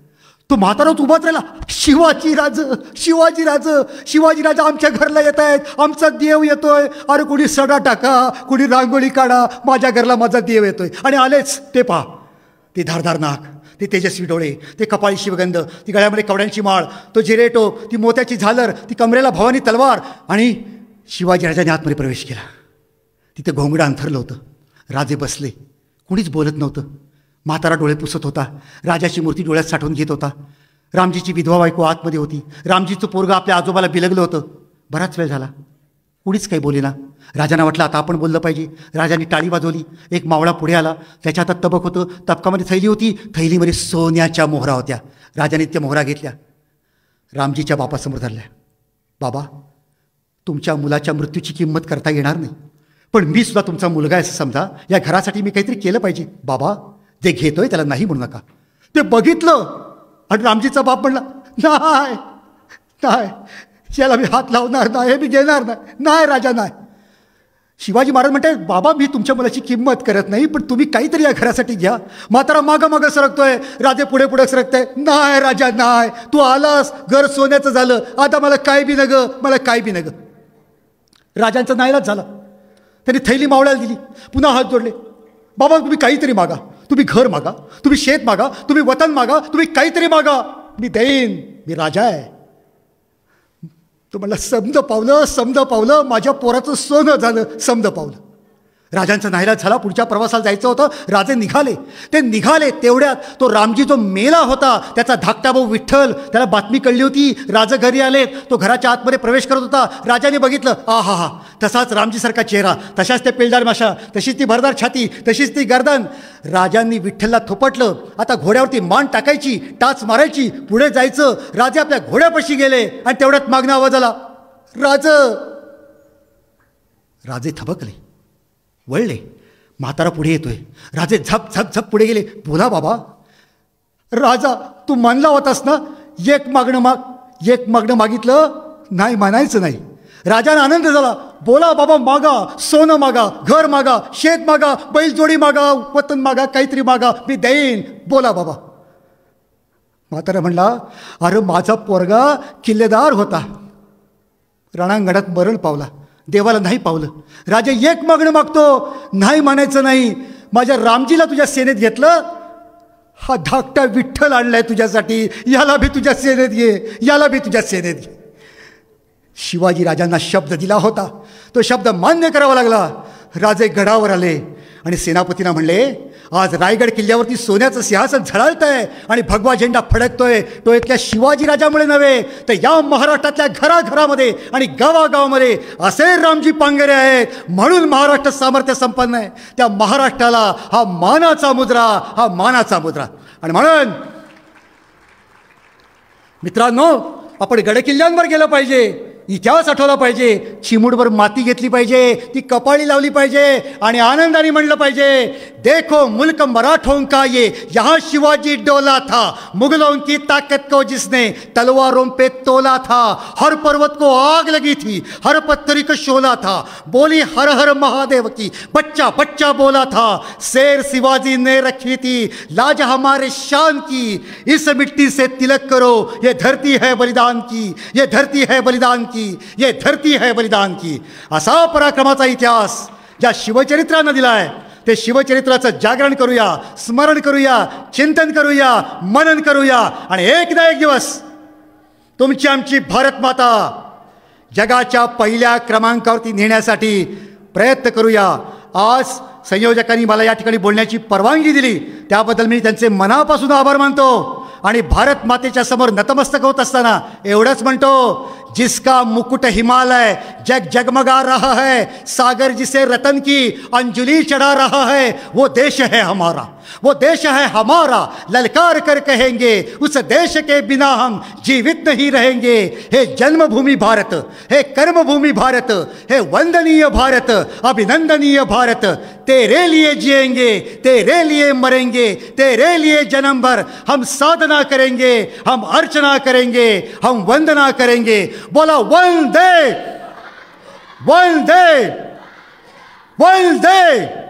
S2: तो म्हाताराच उभाच राहिला. शिवाजी राज, शिवाजी राज, शिवाजी राजा आमच्या घरला येत आहेत, आमचा देव येतोय. अरे कुणी सडा टाका, कुणी रांगोळी काढा, माझ्या घरला माझा देव येतोय. आणि आलेच ते पहा, ते धारधार नाक, ते तेजस्वी डोळे, ते कपाळी शिवगंध, ती गळ्यामध्ये कवड्यांची माळ, तो जिरेटो, ती मोत्याची झालर, ती कमरेला भवानी तलवार. आणि शिवाजीराजाने आतमध्ये प्रवेश केला. तिथे घोंगडं अंथरलं होतं. राजे बसले, कुणीच बोलत नव्हतं. म्हातारा डोळे पुसत होता, राजाची मूर्ती डोळ्यात साठवून घेत होता. रामजीची विधवा बायको आतमध्ये होती. रामजीचं पोरगं आपल्या आजोबाला बिलगलं होतं. बराच वेळ झाला, कुणीच काही बोलेना. राजांना वाटलं आता आपण बोललं पाहिजे. राजांनी टाळी वाजवली. एक मावळा पुढे आला. त्याच्या हातात तबक होतं. तबकामध्ये थैली होती. थैलीमध्ये सोन्याच्या मोहरा होत्या. राजाने त्या मोहरा घेतल्या, रामजीच्या बापासमोर धरल्या. बाबा, तुमच्या मुलाच्या मृत्यूची किंमत करता येणार नाही, पण मी सुद्धा तुमचा मुलगा आहे असं समजा. या घरासाठी मी काहीतरी केलं पाहिजे. बाबा, जे घेतोय त्याला नाही म्हणू नका. ते बघितलं आणि रामजीचा बाप म्हणला, नाही नाही, याला मी हात लावणार नाही, हे मी घेणार नाही. नाही राजा, नाही. शिवाजी महाराज म्हणते, बाबा मी तुमच्या मुलाची किंमत करत नाही, पण तुम्ही काहीतरी या घरासाठी घ्या. म्हातारा मागं मागं सरकतोय, राजे पुढे पुढे सरकतोय. नाही राजा, नाही, तू आलास, घर सोन्याचं झालं, आता मला काय बी नग, मला काय बी नग. राजांचा नाईलाज झाला. त्यांनी थैली मावळ्याला दिली. पुन्हा हात जोडले. बाबा तुम्ही काहीतरी मागा, तुम्ही घर मागा, तुम्ही शेत मागा, तुम्ही वतन मागा, तुम्ही काहीतरी मागा, मी देईन, मी राजा आहे. तो म्हणला, समज पावलं, समज पावलं, माझ्या पोराचं सोनं झालं, समज पावलं. राजांचा नाईलाज झाला. पुढच्या प्रवासाला जायचं होतं. राजे निघाले. ते निघाले तेवढ्यात तो रामजी जो मेला होता त्याचा धाकटा भाऊ विठ्ठल, त्याला बातमी कळली होती राजे घरी आलेत. तो घराच्या आतमध्ये प्रवेश करत होता. राजाने बघितलं, आहा हा, तसाच रामजीसारखा चेहरा, तशाच ते पिलदार माशा, तशीच ती भरदार छाती, तशीच ती गर्दन. राजांनी विठ्ठलला थोपटलं. आता घोड्यावरती मान टाकायची, टाच मारायची, पुढे जायचं. राजे आपल्या घोड्यापाशी गेले आणि तेवढ्यात मागणं आवाज आला, राजे थबकले, वळले. म्हातारा पुढे येतोय. राजे झप झप झप पुढे गेले. बोला बाबा. राजा, तू मानला होतास ना, एक मागणं मागितलं, नाही म्हणायचं नाही. राजाने आनंद झाला. बोला बाबा, मागा, सोनं मागा, घर मागा, शेत मागा, बैलजोडी मागा, वतन मागा, काहीतरी मागा, मी देईन. बोला बाबा. म्हातारा म्हणला, अरे माझा पोरगा किल्लेदार होता, रणांगणात मरण पावला, देवाला नाही पावलं. राजा एक मागणं मागतो, नाही म्हणायचं नाही. माझ्या रामजीला तुझ्या सेनेत घेतलं, हा धाकटा विठ्ठल आणलाय तुझ्यासाठी, याला भी तुझ्या सेनेत घे, याला भी तुझ्या सेनेत घे. शिवाजी राजांना शब्द दिला होता, तो शब्द मान्य करावा लागला. राजे गडावर आले आणि सेनापतींना म्हणले, आज रायगड किल्ल्यावरती सोन्याचं सिंहासन झळाळतंय आणि भगवा झेंडा फडकतोय, तो इथल्या शिवाजी राजामुळे नव्हे, तर या महाराष्ट्रातल्या घराघरामध्ये आणि गावागावामध्ये असे रामजी पांगरे आहेत, म्हणून महाराष्ट्र सामर्थ्य संपन्न आहे. त्या महाराष्ट्राला हा मानाचा मुद्रा. आणि म्हणून मित्रांनो, आपण गडकिल्ल्यांवर गेलं पाहिजे, इतिहास आठवला पाहिजे, चिमूटभर माती घेतली पाहिजे, ती कपाळी लावली पाहिजे आणि आनंदाने म्हणलं पाहिजे, देखो मुल्क मराठों का ये, यहाँ शिवाजी डोला था, मुगलों की ताकत को जिसने तलवारों पे तोला था, हर पर्वत को आग लगी थी, हर पत्थर को शोला था, बोली हर हर महादेव की, बच्चा बच्चा बोला था, शेर शिवाजी ने रखी थी, लाज हमारे शान की, इस मिट्टी से तिलक करो, ये धरती है बलिदान की, ये धरती है बलिदान की, ये धरती है बलिदान की. असा पराक्रमाचा इतिहास ज्या शिवचरित्रानं दिलाय, ते शिवचरित्राचं जागरण करूया, स्मरण करूया, चिंतन करूया, मनन करूया आणि एकदा एक दिवस तुमची आमची भारत माता जगाच्या पहिल्या क्रमांकावरती नेण्यासाठी प्रयत्न करूया. आज संयोजकांनी मला या ठिकाणी बोलण्याची परवानगी दिली, त्याबद्दल मी त्यांचे मनापासून आभार मानतो. आणि भारत मातेच्या समोर नतमस्तक होत असताना एवढंच म्हणतो, जिसका मुकुट हिमालय जग जगमगा रहा है, सागर जिसे रतन की अंजुलि चढ़ा रहा है, वो देश है हमारा, वो देश है हमारा, ललकार कर कहेंगे, उस देश के बिना हम जीवित नहीं रहेंगे. हे जन्मभूमि भारत, हे कर्मभूमि भारत, हे वंदनीय भारत, अभिनंदनीय भारत, तेरे लिए जिएंगे, तेरे लिए मरेंगे, तेरे लिए जन्म भर हम साधना करेंगे, हम अर्चना करेंगे, हम वंदना करेंगे. बोला वंदे वंदे वंदे.